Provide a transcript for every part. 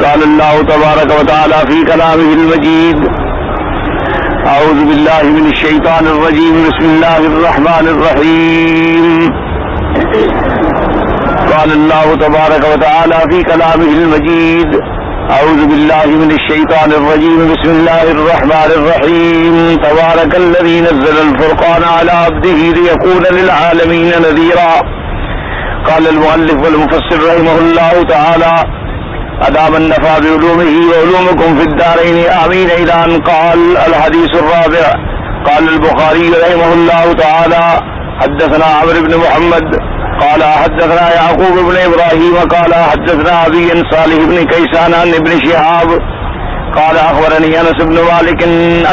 قال الله تبارك وتعالى في كلامه المجيد: أعوذ بالله من الشيطان الرجيم، بسم الله الرحمن الرحيم. قال الله تبارك وتعالى في كلامه المجيد: أعوذ بالله من الشيطان الرجيم، بسم الله الرحمن الرحيم. تبارك الذي نزل الفرقان على عبده ليكون للعالمين نذيرا. قال المؤلف والمفسر رحمه الله تعالى: أدام النفع بعلومه وعلومكم في الدارين آمين. إلى أن قال. الحديث الرابع. قال البخاري رحمه الله تعالى: حدثنا عمرو بن محمد قال حدثنا يعقوب بن إبراهيم قال حدثنا أبي صالح بن كيسان عن ابن شهاب قال أخبرني أنس بن مالك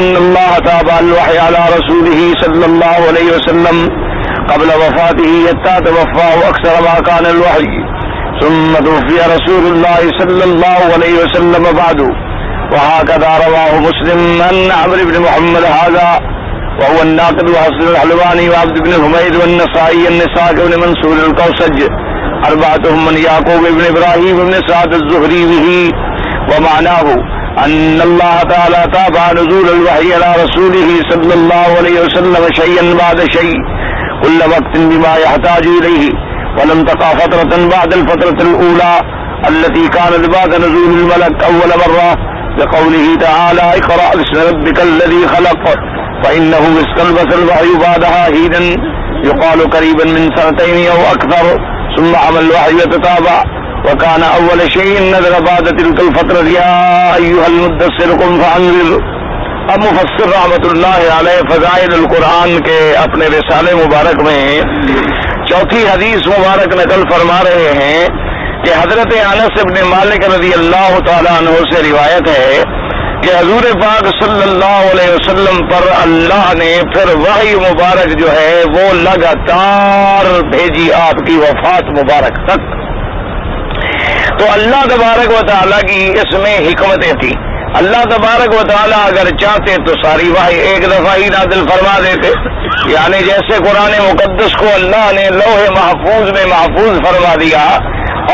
أن الله تابع الوحي على رسوله صلى الله عليه وسلم قبل وفاته حتى توفاه أكثر ما كان الوحي، ثم توفي رسول الله صلى الله عليه وسلم بعد. وهكذا رواه مسلم عن عمرو بن محمد هذا، وهو الناقد وحسن الحلواني وعبد بن حميد والنسائي النساء بن منصور القوسج، أربعتهم من يعقوب بن إبراهيم بن سعد الزهري به. ومعناه أن الله تعالى تابع نزول الوحي على رسوله صلى الله عليه وسلم شيئا بعد شيء كل وقت بما يحتاج إليه، ولم تقع فترة بعد الفترة الأولى التي كانت بعد نزول الملك أول مرة، لقوله تعالى: اقرأ باسم ربك الذي خلق، فإنه استلبس الوحي بعدها حينا يقال قريبا من سنتين أو أكثر، ثم عمل الوحي يتتابع، وكان أول شيء نزل بعد تلك الفترة: يا أيها المدثر قم فأنذر. اب مفسر رحمۃ اللہ علیہ فضائل القرآن کے اپنے رسالے مبارک میں چوتھی حدیث مبارک نقل فرما رہے ہیں کہ حضرت انس بن مالک رضی اللہ تعالیٰ عنہ سے روایت ہے کہ حضور پاک صلی اللہ علیہ وسلم پر اللہ نے پھر وحی مبارک جو ہے وہ لگاتار بھیجی آپ کی وفات مبارک تک. تو اللہ تبارک و تعالیٰ کی اس میں حکمتیں تھیں. اللہ تبارک و تعالیٰ اگر چاہتے تو ساری وحی ایک دفعہ ہی نازل فرما دیتے، یعنی جیسے قرآن مقدس کو اللہ نے لوح محفوظ میں محفوظ فرما دیا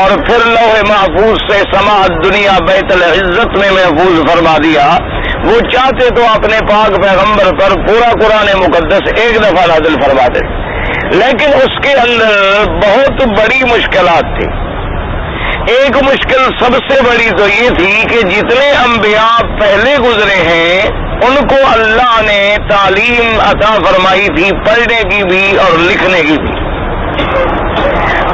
اور پھر لوح محفوظ سے سماعت دنیا بیت العزت میں محفوظ فرما دیا، وہ چاہتے تو اپنے پاک پیغمبر پر پورا قرآن مقدس ایک دفعہ نازل فرما دیتے، لیکن اس کے اندر بہت بڑی مشکلات تھی. ایک مشکل سب سے بڑی تو یہ تھی کہ جتنے انبیاء پہلے گزرے ہیں ان کو اللہ نے تعلیم عطا فرمائی تھی، پڑھنے کی بھی اور لکھنے کی بھی.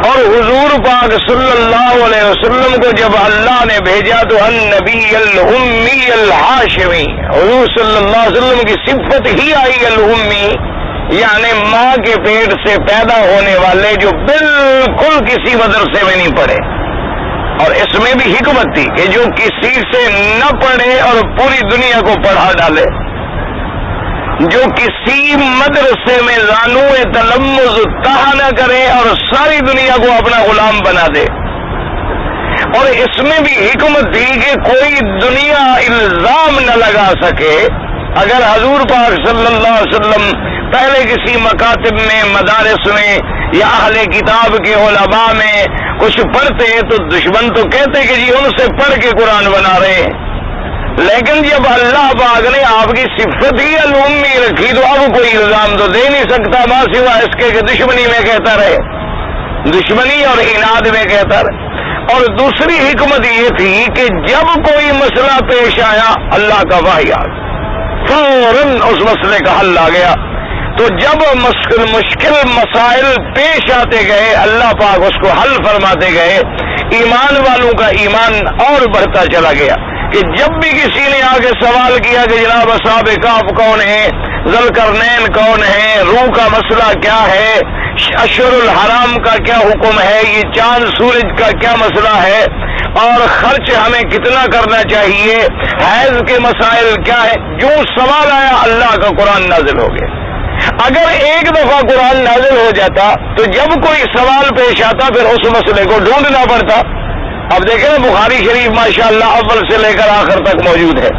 اور حضور پاک صلی اللہ علیہ وسلم کو جب اللہ نے بھیجا تو النبی الامی الہاشمی، حضور صلی اللہ علیہ وسلم کی صفت ہی آئی الامی، یعنی ماں کے پیٹ سے پیدا ہونے والے جو بالکل کسی مدرسے میں نہیں پڑھے. اور اس میں بھی حکمت تھی کہ جو کسی سے نہ پڑھے اور پوری دنیا کو پڑھا ڈالے، جو کسی مدرسے میں زانو تلمذ تہا نہ کرے اور ساری دنیا کو اپنا غلام بنا دے. اور اس میں بھی حکمت تھی کہ کوئی دنیا الزام نہ لگا سکے. اگر حضور پاک صلی اللہ علیہ وسلم پہلے کسی مکاتب میں، مدارس میں یا اہل کتاب کے علماء میں کچھ پڑھتے تو دشمن تو کہتے کہ جی ان سے پڑھ کے قرآن بنا رہے ہیں، لیکن جب اللہ پاک نے آپ کی صفت ہی الامی رکھی تو اب کوئی الزام تو دے نہیں سکتا ماں سوا اس کے کہ دشمنی میں کہتا رہے، دشمنی اور اناد میں کہتا رہے. اور دوسری حکمت یہ تھی کہ جب کوئی مسئلہ پیش آیا اللہ کا وحی آ گیا، فوراً اس مسئلے کا حل آ گیا. تو جب مشکل مسائل پیش آتے گئے اللہ پاک اس کو حل فرماتے گئے. ایمان والوں کا ایمان اور بڑھتا چلا گیا کہ جب بھی کسی نے آگے سوال کیا کہ جناب اصحاب کہف کون ہیں، ذوالقرنین کون ہیں، روح کا مسئلہ کیا ہے، اشہر الحرام کا کیا حکم ہے، یہ چاند سورج کا کیا مسئلہ ہے، اور خرچ ہمیں کتنا کرنا چاہیے، حیض کے مسائل کیا ہے، جو سوال آیا اللہ کا قرآن نازل ہو گیا. اگر ایک دفعہ قرآن نازل ہو جاتا تو جب کوئی سوال پیش آتا پھر اس مسئلے کو ڈھونڈنا پڑتا. اب دیکھیں بخاری شریف ماشاءاللہ اول سے لے کر آخر تک موجود ہے،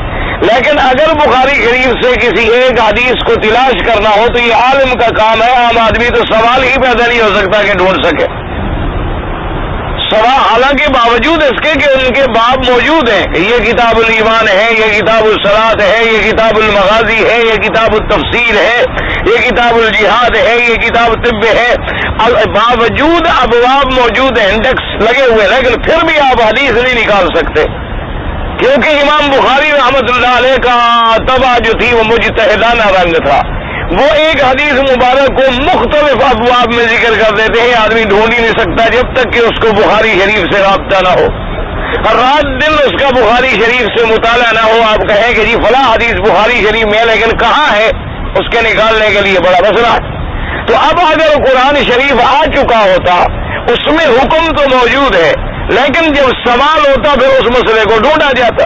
لیکن اگر بخاری شریف سے کسی ایک حدیث کو تلاش کرنا ہو تو یہ عالم کا کام ہے. عام آدمی تو سوال ہی پیدا نہیں ہو سکتا کہ ڈھونڈ سکے. سوا، حالانکہ باوجود اس کے کہ ان کے باب موجود ہیں، یہ کتاب الایمان ہے، یہ کتاب الصلاۃ ہے، یہ کتاب المغازی ہے، یہ کتاب التفسیر ہے، یہ کتاب الجہاد ہے، یہ کتاب طب ہے، باوجود ابواب موجود ہیں، انڈیکس لگے ہوئے، لیکن پھر بھی آپ حدیث نہیں نکال سکتے، کیونکہ امام بخاری رحمۃ اللہ علیہ کا طبع جو تھی وہ مجتہدانہ رنگ تھا، وہ ایک حدیث مبارک کو مختلف ابواب میں ذکر کر دیتے ہیں، آدمی ڈھونڈ ہی نہیں سکتا جب تک کہ اس کو بخاری شریف سے رابطہ نہ ہو، رات دن اس کا بخاری شریف سے مطالعہ نہ ہو، آپ کہیں کہ جی فلاں حدیث بخاری شریف میں، لیکن کہاں ہے، اس کے نکالنے کے لیے بڑا مسئلہ ہے۔ تو اب اگر قرآن شریف آ چکا ہوتا، اس میں حکم تو موجود ہے، لیکن جب سوال ہوتا پھر اس مسئلے کو ڈھونڈا جاتا،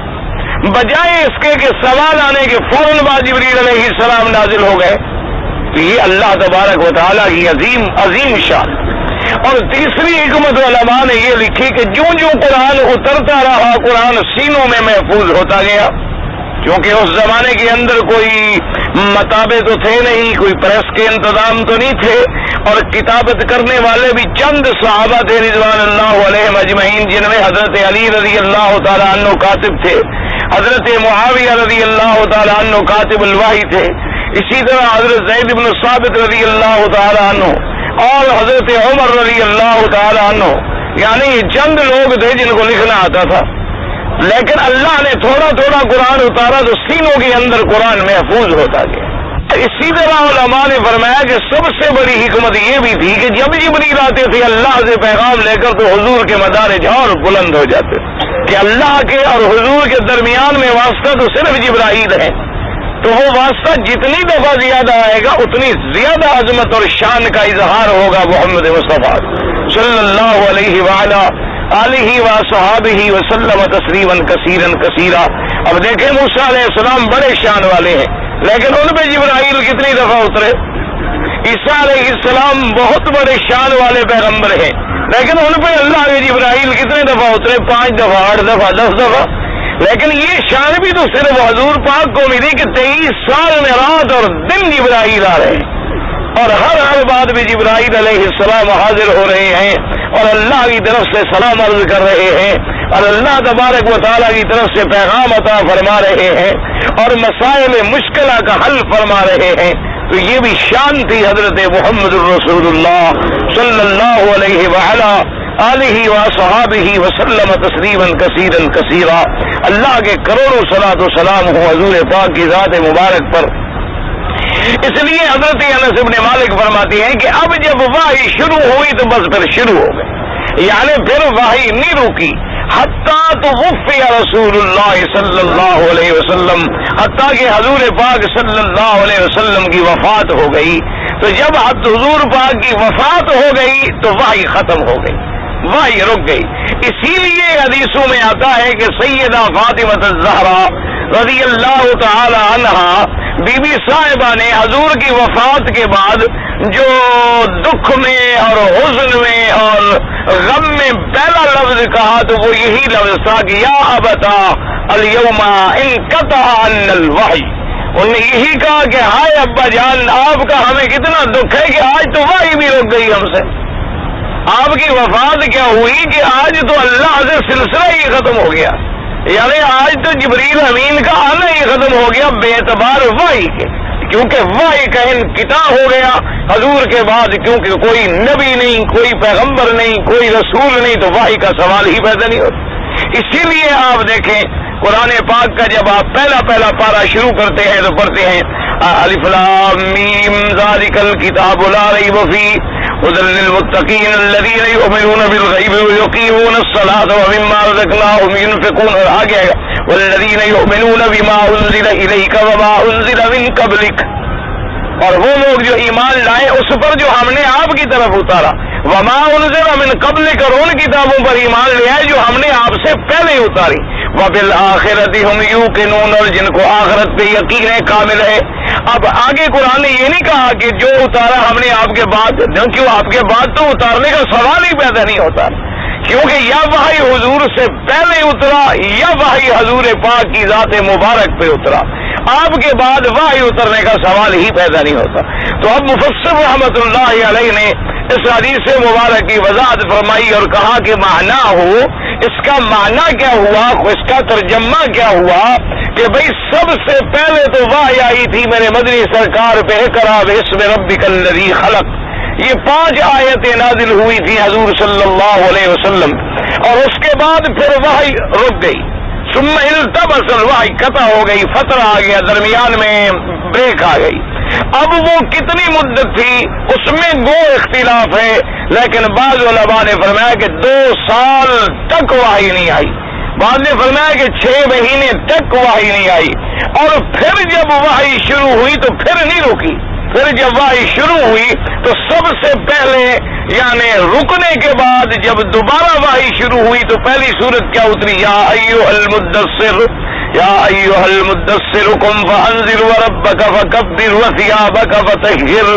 بجائے اس کے کہ سوال آنے کے فوراً بعد جبریل علیہ السلام نازل ہو گئے۔ تو یہ اللہ تبارک و تعالیٰ کی عظیم شان۔ اور تیسری حکمت علماء نے یہ لکھی کہ جوں جوں قرآن اترتا رہا، قرآن سینوں میں محفوظ ہوتا گیا، کیونکہ اس زمانے کے اندر کوئی مطابع تو تھے نہیں، کوئی پریس کے انتظام تو نہیں تھے، اور کتابت کرنے والے بھی چند صحابہ تھے رضوان اللہ علیہم اجمعین، جن میں حضرت علی رضی اللہ تعالیٰ عنہ کاتب تھے، حضرت معاویہ رضی اللہ تعالیٰ عنہ کاتب الوحی تھے، اسی طرح حضرت زید بن ثابت رضی اللہ تعالیٰ عنہ اور حضرت عمر رضی اللہ تعالیٰ عنہ، یعنی یہ چند لوگ تھے جن کو لکھنا آتا تھا، لیکن اللہ نے تھوڑا تھوڑا قرآن اتارا تو سینوں کے اندر قرآن محفوظ ہوتا گیا۔ اسی طرح علماء نے فرمایا کہ سب سے بڑی حکمت یہ بھی تھی کہ جب جبریل آتے تھے اللہ سے پیغام لے کر تو حضور کے مدارج اور بلند ہو جاتے، کہ اللہ کے اور حضور کے درمیان میں واسطہ تو صرف جبرائیل ہے، تو وہ واسطہ جتنی دفعہ زیادہ آئے گا اتنی زیادہ عظمت اور شان کا اظہار ہوگا محمد مصطفیٰ صلی اللہ علیہ وآلہ آلہ وصحابہ وسلم تسلیما کثیرا کثیرا۔ اب دیکھیں موسیٰ علیہ السلام بڑے شان والے ہیں، لیکن ان پہ جبرائیل کتنی دفعہ اترے؟ عیسیٰ علیہ السلام بہت بڑے شان والے پیغمبر ہیں، لیکن ان پہ اللہ کے جبرائیل کتنے دفعہ اترے؟ 5 دفعہ، 8 دفعہ، 10 دفعہ۔ لیکن یہ شان بھی تو صرف حضور پاک کو ملی کہ 23 سال میں رات اور دن جبرائیل آ رہے ہیں، اور ہر بات بھی جبرائیل علیہ السلام حاضر ہو رہے ہیں، اور اللہ کی طرف سے سلام عرض کر رہے ہیں، اور اللہ تبارک و تعالیٰ کی طرف سے پیغام عطا فرما رہے ہیں، اور مسائل مشکلہ کا حل فرما رہے ہیں۔ تو یہ بھی شان تھی حضرت محمد الرسول اللہ صلی اللہ علیہ وآلہ آلہ وصحابہ وسلم تسلیما کثیرا کثیرا۔ اللہ کے کروڑوں صلاۃ و سلام ہو حضور پاک کی ذات مبارک پر۔ اس لیے حضرت انس بن مالک فرماتے ہیں کہ اب جب وحی شروع ہوئی تو بس پھر شروع ہو گئی، یعنی پھر وحی نہیں رکی، حتیٰ توفی رسول اللہ صلی اللہ علیہ وسلم، حتیٰ کہ حضور پاک صلی اللہ علیہ وسلم کی وفات ہو گئی۔ تو جب حضور پاک کی وفات ہو گئی تو وحی ختم ہو گئی، وحی رک گئی۔ اسی لیے حدیثوں میں آتا ہے کہ سیدہ فاطمہ الزہرا رضی اللہ تعالی عنہا بی بی صاحبہ نے حضور کی وفات کے بعد جو دکھ میں اور حزن میں اور غم میں پہلا لفظ کہا تو وہ یہی لفظ تھا کہ یا ابتا الیوم انقطع عنا الوحی۔ انہوں نے یہی کہا کہ ہائے ابا جان، آپ کا ہمیں کتنا دکھ ہے کہ آج تو وحی بھی رک گئی ہم سے۔ آپ کی وفات کیا ہوئی کہ آج تو اللہ سے سلسلہ ہی ختم ہو گیا، یعنی آج تو جبریل امین کا آنا ہی ختم ہو گیا بے اعتبار وحی کے، کیونکہ وحی کا انقطاع ہو گیا حضور کے بعد، کیونکہ کوئی نبی نہیں، کوئی پیغمبر نہیں، کوئی رسول نہیں، تو وحی کا سوال ہی پیدا نہیں ہوتا۔ اسی لیے آپ دیکھیں قرآن پاک کا جب آپ پہلا پارہ شروع کرتے ہیں تو پڑھتے ہیں الف لام میم ذالک الکتاب لا ریب فیہ ھدی للمتقین الذین یؤمنون بالغیب ویقیمون الصلاۃ ومما رزقناہم ینفقون، اور آگے والذین یؤمنون بما انزل الیک وما انزل من قبلک، اور وہ لوگ جو ایمان لائے اس پر جو ہم نے آپ کی طرف اتارا، وما انزل من قبلک، اور ان کتابوں پر ایمان لے آئے جو ہم نے آپ سے پہلے اتاری، وبالآخرۃ ہم یوقنون، اور جن کو آخرت پہ یقین کامل ہے۔ اب آگے قرآن نے یہ نہیں کہا کہ جو اتارا ہم نے آپ کے بعد، کیوں آپ کے بعد تو اتارنے کا سوال ہی پیدا نہیں ہوتا، کیونکہ یا وحی حضور سے پہلے اترا یا وحی حضور پاک کی ذات مبارک پہ اترا، آپ کے بعد وحی اترنے کا سوال ہی پیدا نہیں ہوتا۔ تو اب مفسر رحمت اللہ علیہ نے اس حدیث مبارک کی وضاحت فرمائی اور کہا کہ معنی ہو، اس کا معنی کیا ہوا، اس کا ترجمہ کیا ہوا کہ بھئی سب سے پہلے تو وحی آئی تھی میرے مدنی سرکار پہ، اقرأ باسم ربک الذی خلق. یہ 5 آیتیں نازل ہوئی تھی حضور صلی اللہ علیہ وسلم، اور اس کے بعد پھر وحی رک گئی. ثم التبس الوحی، قطع ہو گئی، فترہ آ گیا، درمیان میں بریک آ گئی. اب وہ کتنی مدت تھی اس میں گو اختلاف ہے، لیکن بعض علماء نے فرمایا کہ 2 سال تک وحی نہیں آئی، بعض نے فرمایا کہ 6 مہینے تک وحی نہیں آئی، اور پھر جب وحی شروع ہوئی تو پھر نہیں رکی. پھر جب وحی شروع ہوئی تو سب سے پہلے یعنی رکنے کے بعد جب دوبارہ وحی شروع ہوئی تو پہلی سورت کیا اتری، یا ایھا المدثر، یا ایھا المدثر قم فانذر وربک فکبر وثیابک فطہر.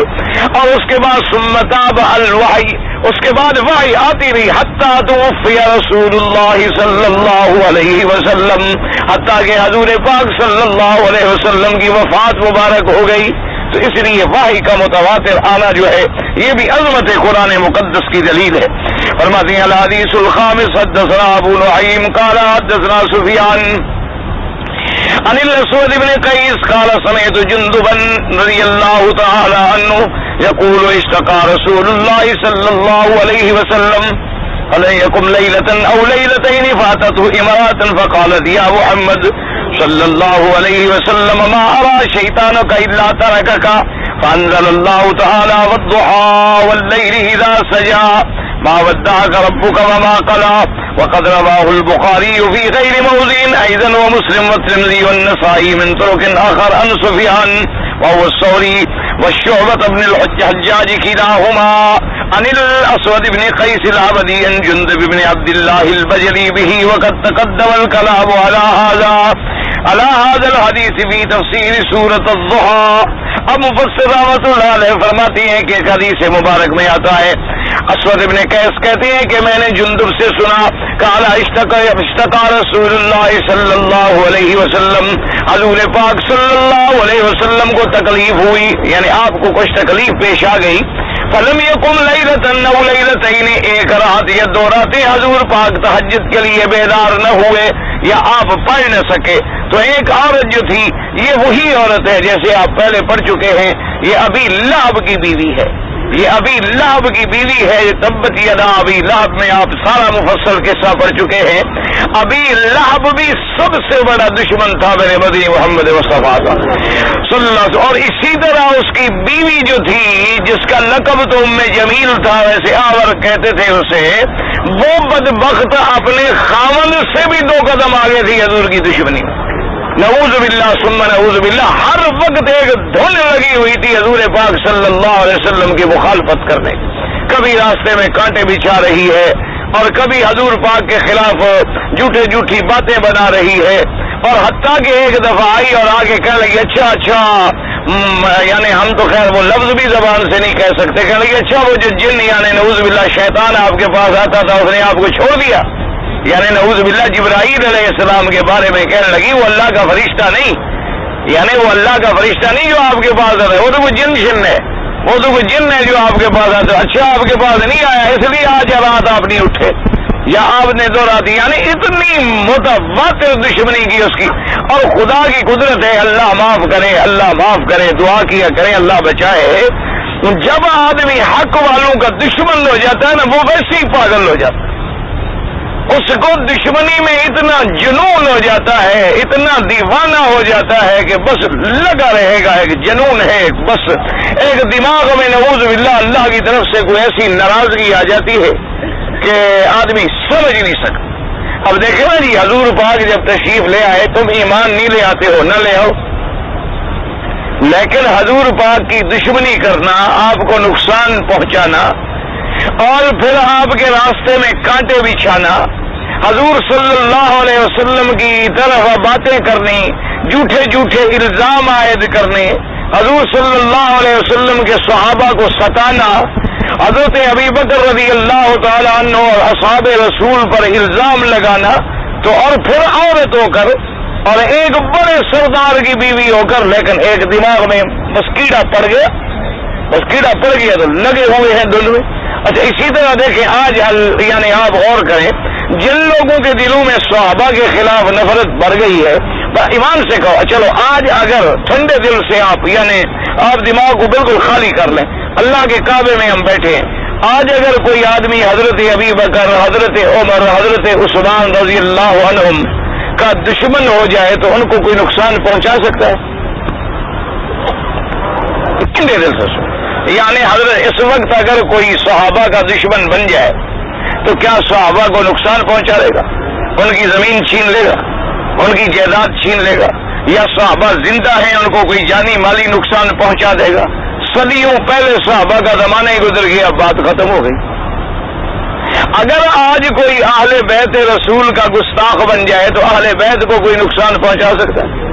اور اس کے بعد ثم تاب الوحی، اس کے بعد وحی آتی رہی حتی توفی رسول اللہ صلی اللہ علیہ وسلم، حتیٰ کہ حضور پاک صلی اللہ علیہ وسلم کی وفات مبارک ہو گئی. تو اس لیے وحی کا متواتر آنا جو ہے یہ بھی عظمت قرآن مقدس کی دلیل ہے. فرماتے ہیں الحدیث الخامس حدثنا ابو نعیم قال حدثنا سفیان عن الاسود بن قیس قال سمعت جندبا رضی اللہ تعالی عنہ یقول اشتقى رسول اللہ صلی اللہ علیہ وسلم علیکم لیلة او لیلتین فاتته امرأة فقالت یا محمد صلی اللہ علیہ وسلم ما ارى شیطانک الا ترکک فانزل اللہ تعالی والضحى واللیل اذا سجى ما ودعك ربك وما قلى. وقد رواه البخاري في غير موضع ايضا ومسلم والترمذي والنسائي من طرق اخر عن سفيان وهو الثوري والشعبة بن الحجاج كلاهما عن الاسود بن قيس العبدي عن جندب بن عبد الله البجلي به. وقد تقدم الكلام على هذا الحديث في تفسير سورة الضحى. اب مفسر رحمۃ اللہ علیہ فرماتی ہیں کہ ایک حدیث مبارک میں آتا ہے، اسود ابن قیس کہتے ہیں کہ میں نے جندب سے سنا قال اشتقى رسول اللہ صلی اللہ علیہ وسلم، حضور پاک صلی اللہ علیہ وسلم کو تکلیف ہوئی، یعنی آپ کو کچھ تکلیف پیش آ گئی. فلم یقم لیلۃ او لیلتین، ایک رات یا 2 راتیں حضور پاک تہجد کے لیے بیدار نہ ہوئے یا آپ پڑھ نہ سکے. تو ایک عورت جو تھی یہ وہی عورت ہے جیسے آپ پہلے پڑھ چکے ہیں، یہ ابی لہب کی بیوی ہے، یہ ابی لہب کی بیوی ہے. تبت یدا ابی لہب میں آپ سارا مفصل قصہ پڑھ چکے ہیں. ابی لہب بھی سب سے بڑا دشمن تھا میرے مدنی محمد مصطفیٰ کا صلی اللہ علیہ وسلم. اور اسی طرح اس کی بیوی جو تھی جس کا لقب تو ام جمیل تھا، ویسے آور کہتے تھے اسے، وہ بدبخت اپنے خاوند سے بھی 2 قدم آگے تھی حضور کی دشمنی میں. نعوذ باللہ ثم نعوذ باللہ، ہر وقت ایک دھن لگی ہوئی تھی حضور پاک صلی اللہ علیہ وسلم کی مخالفت کرنے. کبھی راستے میں کانٹے بچھا رہی ہے اور کبھی حضور پاک کے خلاف جھوٹی باتیں بنا رہی ہے. اور حتیٰ کہ ایک دفعہ آئی اور آگے کہنے لگی اچھا یعنی ہم تو خیر وہ لفظ بھی زبان سے نہیں کہہ سکتے، کہنے لگی اچھا وہ جو جن یعنی نعوذ باللہ شیطان آپ کے پاس آتا تھا اس نے آپ کو چھوڑ دیا. یعنی نعوذ باللہ جبرائیل علیہ السلام کے بارے میں کہنے لگی وہ اللہ کا فرشتہ نہیں، یعنی وہ اللہ کا فرشتہ نہیں جو آپ کے پاس آتا ہے، وہ تو کوئی جن ہے، وہ تو کوئی جن ہے جو آپ کے پاس آتا ہے. اچھا آپ کے پاس نہیں آیا اس لیے آج رات آپ نہیں اٹھے یا آپ نے دو رات، یعنی اتنی متواتر دشمنی کی اس کی. اور خدا کی قدرت ہے، اللہ معاف کرے، اللہ معاف کرے، دعا کیا کرے اللہ بچائے. جب آدمی حق والوں کا دشمن ہو جاتا ہے نا وہ ویسے ہی پاگل ہو جاتا ہے، اس کو دشمنی میں اتنا جنون ہو جاتا ہے، اتنا دیوانہ ہو جاتا ہے کہ بس لگا رہے گا. ایک جنون ہے، بس ایک دماغ میں نعوذ باللہ اللہ کی طرف سے کوئی ایسی ناراضگی آ جاتی ہے کہ آدمی سمجھ نہیں سکتا. اب دیکھیں نا جی، حضور پاک جب تشریف لے آئے، تم ایمان نہیں لے آتے ہو، نہ لے آؤ، لیکن حضور پاک کی دشمنی کرنا، آپ کو نقصان پہنچانا اور پھر آپ کے راستے میں کانٹے بچھانا، حضور صلی اللہ علیہ وسلم کی طرف باتیں کرنی، جھوٹے الزام عائد کرنے، حضور صلی اللہ علیہ وسلم کے صحابہ کو ستانا، حضرت ابی بکر رضی اللہ تعالی عنہ اور اصحاب رسول پر الزام لگانا، تو اور پھر عورت ہو کر اور ایک بڑے سردار کی بیوی ہو کر، لیکن ایک دماغ میں بس کیڑا پڑ گیا تو لگے ہوئے ہیں دل میں. اچھا اسی طرح دیکھیں آج یعنی آپ غور کریں جن لوگوں کے دلوں میں صحابہ کے خلاف نفرت بڑھ گئی ہے، ایمان سے کہو چلو آج اگر ٹھنڈے دل سے آپ یعنی آپ دماغ کو بالکل خالی کر لیں، اللہ کے کعبے میں ہم بیٹھے ہیں، آج اگر کوئی آدمی حضرت ابی بکر، حضرت عمر، حضرت عثمان رضی اللہ عنہم کا دشمن ہو جائے تو ان کو کوئی نقصان پہنچا سکتا ہے؟ ٹھنڈے دل سے یعنی حضرت اس وقت اگر کوئی صحابہ کا دشمن بن جائے تو کیا صحابہ کو نقصان پہنچا لے گا؟ ان کی زمین چھین لے گا، ان کی جائیداد چھین لے گا، یا صحابہ زندہ ہیں ان کو کوئی جانی مالی نقصان پہنچا دے گا؟ صدیوں پہلے صحابہ کا زمانہ ہی گزر گیا، بات ختم ہو گئی۔ اگر آج کوئی اہل بیت رسول کا گستاخ بن جائے تو اہل بیت کو کوئی نقصان پہنچا سکتا ہے؟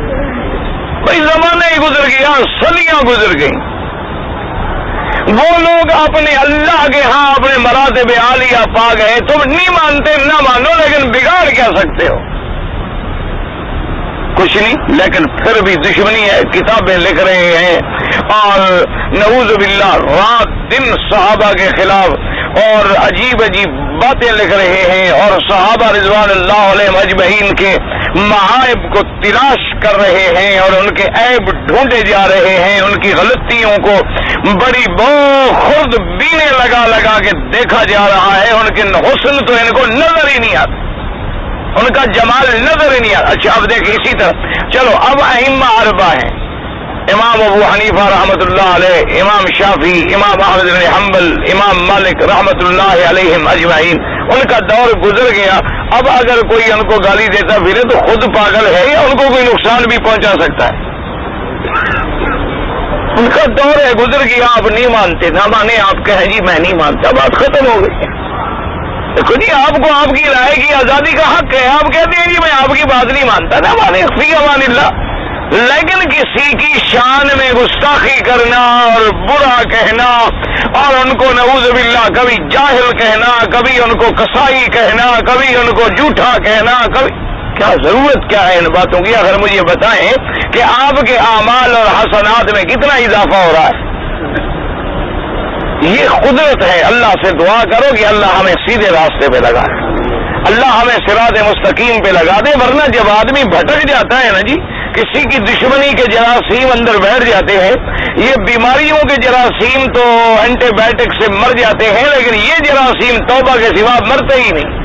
بھائی زمانہ ہی گزر گیا، صدیاں گزر گئیں، وہ لوگ اپنے اللہ کے ہاں اپنے مراتب عالیہ پا گئے، تم نہیں مانتے نہ مانو، لیکن بگاڑ کیا سکتے ہو؟ کچھ نہیں، لیکن پھر بھی دشمنی ہے، کتابیں لکھ رہے ہیں اور نعوذ باللہ رات دن صحابہ کے خلاف اور عجیب عجیب باتیں لکھ رہے ہیں، اور صحابہ رضوان اللہ علیہم اجمعین کے معائب کو تلاش کر رہے ہیں اور ان کے عیب ڈھونڈے جا رہے ہیں، ان کی غلطیوں کو بڑی خرد بینے لگا لگا کے دیکھا جا رہا ہے، ان کے حسن تو ان کو نظر ہی نہیں آتا، ان کا جمال نظر ہی نہیں آتا۔ اچھا اب دیکھ اسی طرح چلو اب ائمہ اربعہ ہیں، امام ابو حنیفہ رحمۃ اللہ علیہ، امام شافعی، امام احمد بن حنبل، امام مالک رحمۃ اللہ علیہم اجمعین، ان کا دور گزر گیا۔ اب اگر کوئی ان کو گالی دیتا پھرے تو خود پاگل ہے یا ان کو کوئی نقصان بھی پہنچا سکتا ہے؟ ان کا دور ہے، گزر گیا، آپ نہیں مانتے، نہ مانے، آپ کہیں جی میں نہیں مانتا، بات ختم ہو گئی۔ دیکھو جی آپ کو آپ کی رائے کی آزادی کا حق ہے، آپ کہتے ہیں جی میں آپ کی بات نہیں مانتا، نہ مانے، فی امان اللہ، لیکن کسی کی شان میں گستاخی کرنا اور برا کہنا اور ان کو نعوذ باللہ کبھی جاہل کہنا، کبھی ان کو کسائی کہنا، کبھی ان کو جھوٹا کہنا، کبھی کیا ضرورت کیا ہے ان باتوں کی؟ اگر مجھے بتائیں کہ آپ کے اعمال اور حسنات میں کتنا اضافہ ہو رہا ہے؟ یہ قدرت ہے، اللہ سے دعا کرو کہ اللہ ہمیں سیدھے راستے پہ لگا دے، اللہ ہمیں صراط مستقیم پہ لگا دے، ورنہ جب آدمی بھٹک جاتا ہے نا جی، کسی کی دشمنی کے جراثیم اندر بیٹھ جاتے ہیں، یہ بیماریوں کے جراثیم تو اینٹی بائیوٹک سے مر جاتے ہیں، لیکن یہ جراثیم توبہ کے سوا مرتے ہی نہیں،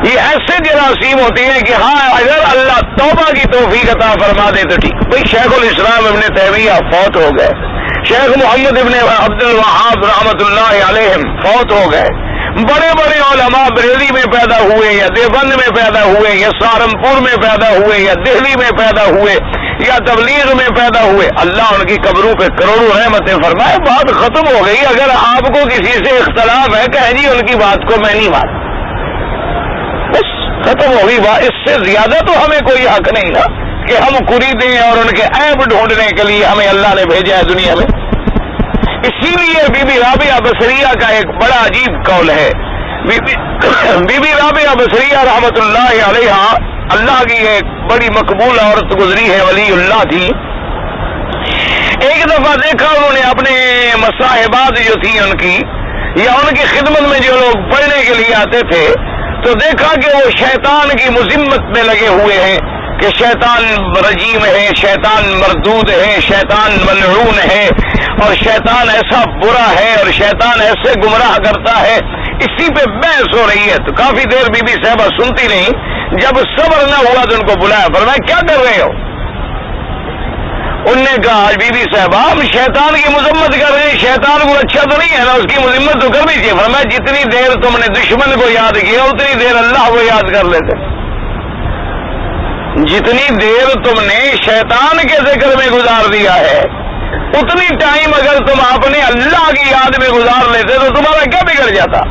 یہ ایسے جراثیم ہوتے ہیں کہ ہاں اگر اللہ توبہ کی توفیق عطا فرما دے تو ٹھیک۔ بھائی شیخ الاسلام ابن تیمیہ فوت ہو گئے، شیخ محمد ابن عبد الوہاب رحمۃ اللہ علیہم فوت ہو گئے، بڑے بڑے علماء بریلی میں پیدا ہوئے یا دیوبند میں پیدا ہوئے یا سہارنپور میں پیدا ہوئے یا دہلی میں پیدا ہوئے یا تبلیغ میں پیدا ہوئے، اللہ ان کی قبروں پہ کروڑوں رحمتیں فرمائے، بات ختم ہو گئی۔ اگر آپ کو کسی سے اختلاف ہے کہیں جی ان کی بات کو میں نہیں مانتا، بس ختم ہو گئی بات، اس سے زیادہ تو ہمیں کوئی حق نہیں نا کہ ہم قریدیں اور ان کے عیب ڈھونڈنے کے لیے ہمیں اللہ نے بھیجا ہے دنیا میں۔ اسی لیے بی بی رابعہ بصریہ کا ایک بڑا عجیب قول ہے، بی بی رابعہ بصریہ رحمۃ اللہ علیہا اللہ کی ایک بڑی مقبول عورت گزری ہے، ولی اللہ تھی۔ ایک دفعہ دیکھا انہوں نے اپنے مصاحبات جو تھی ان کی یا ان کی خدمت میں جو لوگ پڑھنے کے لیے آتے تھے تو دیکھا کہ وہ شیطان کی مذمت میں لگے ہوئے ہیں کہ شیطان رجیم ہے، شیطان مردود ہے، شیطان ملعون ہے اور شیطان ایسا برا ہے اور شیطان ایسے گمراہ کرتا ہے، اسی پہ بحث ہو رہی ہے۔ تو کافی دیر بی بی صاحبہ سنتی نہیں، جب صبر نہ ہوا تو ان کو بلایا، فرمایا کیا کر رہے ہو؟ انہوں نے کہا بی بی صاحبہ ہم شیطان کی مذمت کر رہے ہیں، شیطان کو اچھا تو نہیں ہے نا، اس کی مذمت تو کرنی چاہیے۔ فرمایا جتنی دیر تم نے دشمن کو یاد کیا اتنی دیر اللہ کو یاد کر لیتے، جتنی دیر تم نے شیطان کے ذکر میں گزار دیا ہے اتنی ٹائم اگر تم اپنے اللہ کی یاد میں گزار لیتے تو تمہارا کیا بگڑ جاتا؟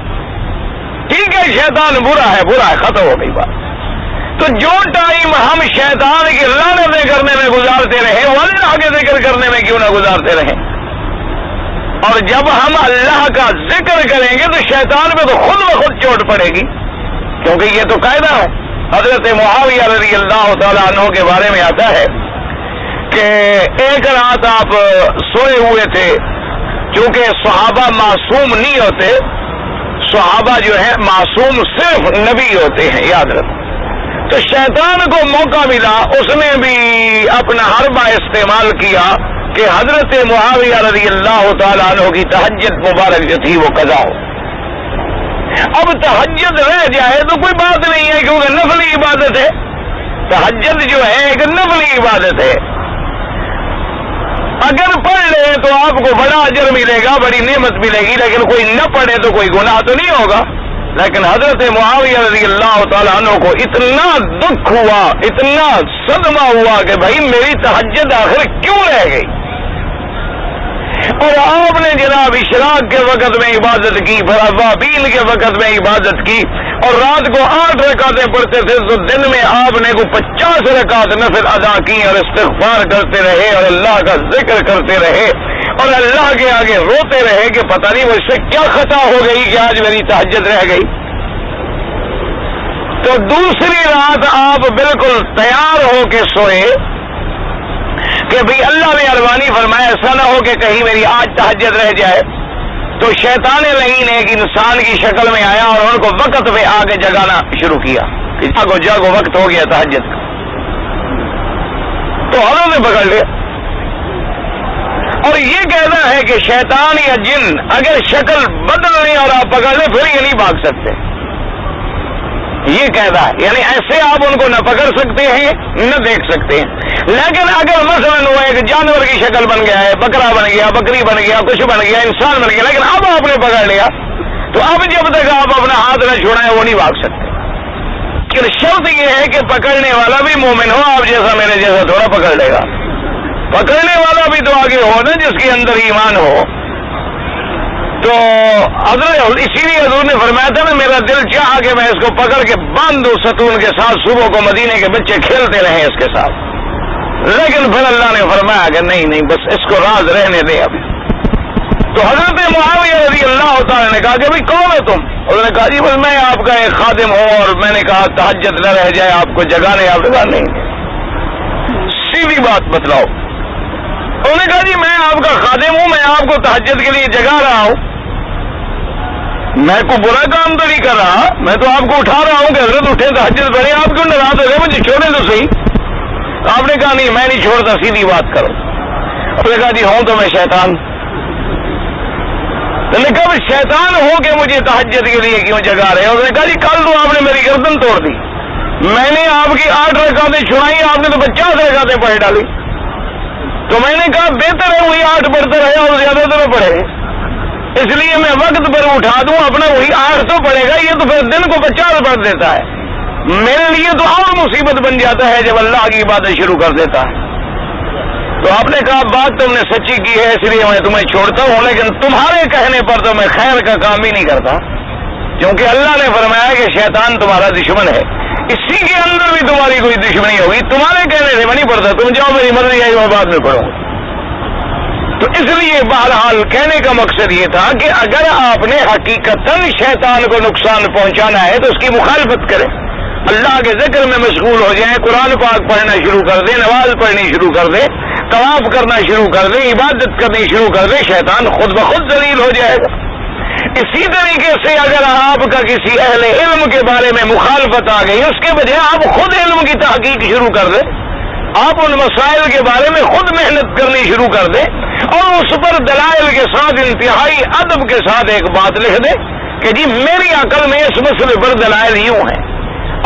ٹھیک ہے شیطان برا ہے، ختم ہو گئی بات۔ تو جو ٹائم ہم شیطان کی لعنتیں کرنے میں گزارتے رہے وہ اللہ کے ذکر کرنے میں کیوں نہ گزارتے رہیں؟ اور جب ہم اللہ کا ذکر کریں گے تو شیطان پہ تو خود بخود چوٹ پڑے گی، کیونکہ یہ تو قاعدہ ہے۔ حضرت معاویہ رضی اللہ تعالیٰ عنہ کے بارے میں آتا ہے کہ ایک رات آپ سوئے ہوئے تھے چونکہ صحابہ معصوم نہیں ہوتے، صحابہ جو ہے معصوم صرف نبی ہوتے ہیں، یاد رکھو۔ تو شیطان کو موقع ملا، اس نے بھی اپنا حربہ استعمال کیا کہ حضرت معاویہ رضی اللہ تعالیٰ عنہ کی تہجد مبارک جو تھی وہ قضا ہو۔ اب تہجد رہ جائے تو کوئی بات نہیں ہے، کیونکہ نفلی عبادت ہے، تہجد جو ہے ایک نفلی عبادت ہے، اگر پڑھ لے تو آپ کو بڑا اجر ملے گا، بڑی نعمت ملے گی، لیکن کوئی نہ پڑھے تو کوئی گناہ تو نہیں ہوگا۔ لیکن حضرت معاویہ رضی اللہ تعالیٰ عنہ کو اتنا دکھ ہوا، اتنا صدمہ ہوا کہ بھائی میری تہجد آخر کیوں رہ گئی، اور آپ نے جناب اشراق کے وقت میں عبادت کی، پھر ابابیل کے وقت میں عبادت کی، اور رات کو 8 رکعتیں پڑھتے تھے، تو دن میں آپ نے کو 50 رکعت نفل ادا کی اور استغفار کرتے رہے اور اللہ کا ذکر کرتے رہے اور اللہ کے آگے روتے رہے کہ پتہ نہیں مجھ سے کیا خطا ہو گئی کہ آج میری تہجد رہ گئی۔ تو دوسری رات آپ بالکل تیار ہو کے سوئے کہ بھئی اللہ نے مہربانی فرمایا ایسا نہ ہو کہ کہیں میری آج تہجد رہ جائے۔ تو شیطان لعین ایک انسان کی شکل میں آیا اور ان کو وقت پہ آگے جگانا شروع کیا کہ جاگو جاگو وقت ہو گیا تہجد کا۔ تو حضرت نے پکڑ لیا، اور یہ کہنا ہے کہ شیطان یا جن اگر شکل بدل لیں اور آپ پکڑ لیں پھر یہ نہیں بھاگ سکتے، یہ کہتا ہے، یعنی ایسے آپ ان کو نہ پکڑ سکتے ہیں نہ دیکھ سکتے ہیں۔ لیکن اگر مثلاً وہ ایک جانور کی شکل بن گیا ہے، بکرا بن گیا، بکری بن گیا، کچھ بن گیا، انسان بن گیا، لیکن اب آپ نے پکڑ لیا تو اب جب تک آپ اپنا ہاتھ نہ چھوڑائیں وہ نہیں بھاگ سکتے۔ لیکن شرط یہ ہے کہ پکڑنے والا بھی مومن ہو، آپ جیسا میرے جیسا تھوڑا پکڑ لے گا، پکڑنے والا بھی تو آگے ہو نا جس کے اندر ایمان ہو۔ تو حضرت اسی لیے حضور نے فرمایا تھا نا میرا دل چاہا کہ میں اس کو پکڑ کے باندھ دوں ستون کے ساتھ، صبح کو مدینے کے بچے کھیلتے رہیں اس کے ساتھ، لیکن پھر اللہ نے فرمایا کہ نہیں بس اس کو راز رہنے دیں اب۔ تو حضرت معاویہ رضی اللہ تعالیٰ نے کہا کہ بھائی کون ہو تم؟ انہوں نے کہا جی بس میں آپ کا ایک خادم ہوں، اور میں نے کہا تہجد نہ رہ جائے آپ کو جگانے۔ آپ نے کہا نہیں، سیدھی بات بتلاؤ۔ انہوں نے کہا جی میں آپ کا خادم ہوں، میں آپ کو تہجد کے لیے جگا رہا ہوں، میں کوئی برا کام تو نہیں کر رہا، میں تو آپ کو اٹھا رہا ہوں کہ حضرت اٹھے تہجد پڑھیں، آپ کیوں ناراض ہو گئے؟ مجھے چھوڑیں تو صحیح۔ آپ نے کہا نہیں میں نہیں چھوڑتا، سیدھی بات کرو۔ آپ نے کہا جی ہوں تو میں شیطان، نے کہا شیطان ہو کہ مجھے تہجد کے لیے کیوں جگا رہے ہیں؟ انہوں نے کہا جی کل تو آپ نے میری گردن توڑ دی، میں نے آپ کی 8 رکعتیں چھڑائی، آپ نے تو 50 رکعتیں پڑھ ڈالی، تو میں نے کہا بہتر ہے وہی 8 پڑھتے رہے اور زیادہ تو نہ پڑھے، اس لیے میں وقت پر اٹھا دوں اپنا، وہی 8 تو پڑے گا، یہ تو پھر دن کو 50 پڑھ دیتا ہے، میرے لیے تو اور مصیبت بن جاتا ہے جب اللہ کی عبادت شروع کر دیتا ہے۔ تو آپ نے کہا بات تم نے سچی کی ہے، اس لیے میں تمہیں چھوڑتا ہوں، لیکن تمہارے کہنے پر تو میں خیر کا کام ہی نہیں کرتا، کیونکہ اللہ نے فرمایا کہ شیطان تمہارا دشمن ہے، اسی کے اندر بھی تمہاری کوئی دشمنی ہوگی، تمہارے کہنے سے میں نہیں پڑھتا، تم جاؤ میری مرضی آئی میں بعد میں پڑھوں۔ تو اس لیے بہرحال کہنے کا مقصد یہ تھا کہ اگر آپ نے حقیقتاً شیطان کو نقصان پہنچانا ہے تو اس کی مخالفت کریں، اللہ کے ذکر میں مشغول ہو جائیں، قرآن پاک پڑھنا شروع کر دیں، نماز پڑھنی شروع کر دیں، طواف کرنا شروع کر دیں، عبادت کرنی شروع کر دیں، شیطان خود بخود ذلیل ہو جائے گا۔ اسی طریقے سے اگر آپ کا کسی اہل علم کے بارے میں مخالفت آ گئی، اس کے بجائے آپ خود علم کی تحقیق شروع کر دیں، آپ ان مسائل کے بارے میں خود محنت کرنی شروع کر دیں، اور اس پر دلائل کے ساتھ انتہائی ادب کے ساتھ ایک بات لکھ دیں کہ جی میری عقل میں اس مسئلے پر دلائل یوں ہیں،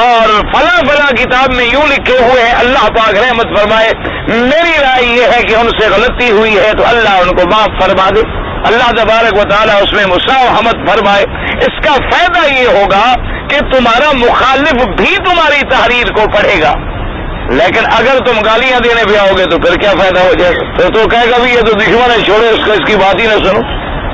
اور فلاں فلاں کتاب میں یوں لکھے ہوئے ہیں، اللہ پاک رحمت فرمائے، میری رائے یہ ہے کہ ان سے غلطی ہوئی ہے تو اللہ ان کو معاف فرما دے، اللہ تبارک و تعالیٰ اس میں مسامحت فرمائے۔ اس کا فائدہ یہ ہوگا کہ تمہارا مخالف بھی تمہاری تحریر کو پڑھے گا، لیکن اگر تم گالیاں دینے پہ آؤ گے تو پھر کیا فائدہ ہو جائے گا، پھر تو کہے گا بھی یہ تو دشمن ہے، چھوڑے اس کو، اس کی بات ہی نہ سنو۔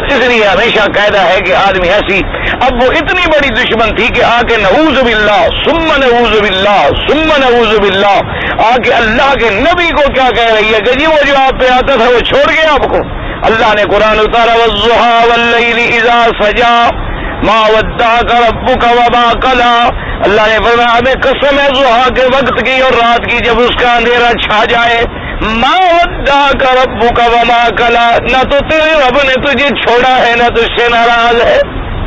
اس لیے ہمیشہ قاعدہ ہے کہ آدمی ایسی، اب وہ اتنی بڑی دشمن تھی کہ آ کے نعوذ باللہ ثم نعوذ باللہ ثم نعوذ باللہ آ کے اللہ کے نبی کو کیا کہہ رہی ہے کہ جی وہ جو آپ پہ آتا تھا وہ چھوڑ گیا آپ کو۔ اللہ نے قرآن اتارا والضحى واللیل اذا سجا ما ودعك ربك وما قلى، اللہ نے فرمایا ہمیں قسم ہے ضحیٰ کے وقت کی اور رات کی جب اس کا اندھیرا چھا جائے، ما ودعک ربک وما قلی، نہ تو تیرے رب نے تجھے چھوڑا ہے نہ تجھ سے ناراض ہے۔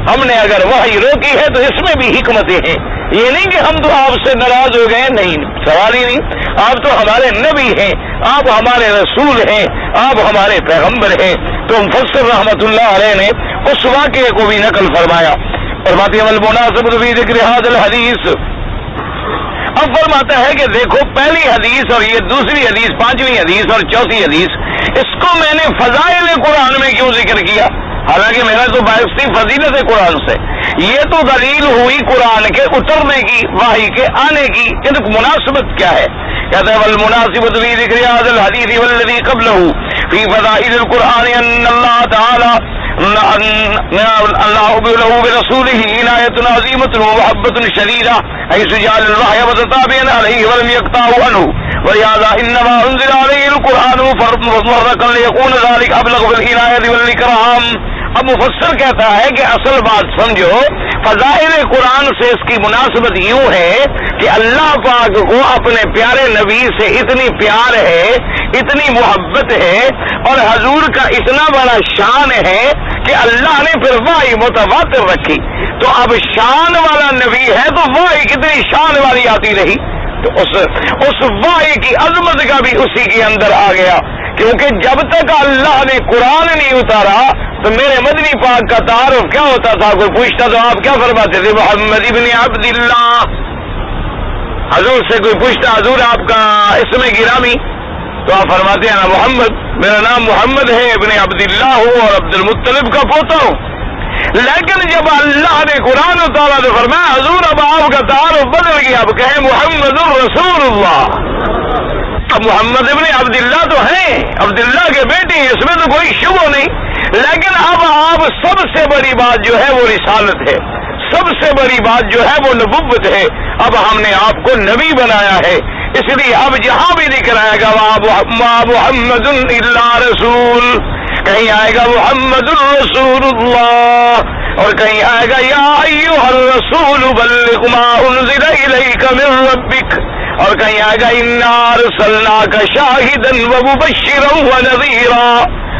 ہم نے اگر وحی روکی ہے تو اس میں بھی حکمتیں ہیں، یہ نہیں کہ ہم تو آپ سے ناراض ہو گئے، نہیں، سوال ہی نہیں، آپ تو ہمارے نبی ہیں، آپ ہمارے رسول ہیں، آپ ہمارے پیغمبر ہیں۔ تو مفسر رحمت اللہ علیہ نے اس واقعے کو بھی نقل فرمایا، فرماتے ہیں المناسبۃ فی ذکر ھذا الحدیث، اب فرماتا ہے کہ دیکھو پہلی حدیث اور یہ دوسری حدیث، پانچویں حدیث اور چوتھی حدیث، اس کو میں نے فضائل قرآن میں کیوں ذکر کیا؟ حالانکہ میرا تو باعث تھی فضیلت قرآن سے، یہ تو دلیل ہوئی قرآن کے اترنے کی، وحی کے آنے کی، ان کی مناسبت کیا ہے؟ کہتا ہے والمناسبۃ فی ذکر ھذا الحدیث والذی قبلہ فی فضائل القرآن ان اللہ تعالی اللہ له برسوله عنایۃ عظیمۃ ومحبۃ شدیدہ حیث جعل الوحی متتابعا علیہ ولم یقطعه عنہ ولہذا انما انزل علیہ القرآن مفرقا لیکون ذلک ابلغ بالعنایۃ والاکرام۔ اب مفسر کہتا ہے کہ اصل بات سمجھو، فضائل قرآن سے اس کی مناسبت یوں ہے کہ اللہ پاک کو اپنے پیارے نبی سے اتنی پیار ہے، اتنی محبت ہے، اور حضور کا اتنا بڑا شان ہے کہ اللہ نے پھر وحی متواتر رکھی۔ تو اب شان والا نبی ہے تو وحی کتنی شان والی آتی رہی، تو اس وحی کی عظمت کا بھی اسی کے اندر آ گیا، کیونکہ جب تک اللہ نے قرآن نہیں اتارا تو میرے مدنی پاک کا تعارف کیا ہوتا تھا؟ کوئی پوچھتا تو آپ کیا فرماتے تھے؟ محمد ابن عبداللہ۔ حضور سے کوئی پوچھتا حضور آپ کا اسم گرامی، تو آپ فرماتے ہیں نا محمد، میرا نام محمد ہے، ابن عبداللہ ہوں اور عبد المطلب کا پوتا ہوں۔ لیکن جب اللہ نے قرآن اتارا تو فرمایا حضور اب آپ کا تعارف بدل گیا، اب کہیں محمد الرسول اللہ۔ اب محمد ابن عبداللہ تو ہیں، عبداللہ کے بیٹے، اس میں تو کوئی شبہ نہیں، لیکن اب آپ سب سے بڑی بات جو ہے وہ رسالت ہے، سب سے بڑی بات جو ہے وہ نبوت ہے، اب ہم نے آپ کو نبی بنایا ہے، اس لیے اب جہاں بھی ذکر آئے گا ما محمد الا رسول، کہیں آئے گا محمد الرسول اللہ، اور کہیں آئے گا یا ایھا الرسول بلغ ما انزل الیک من ربک، اور کہیں آئے گا انا ارسلناک شاہدا ومبشرا ونذیرا،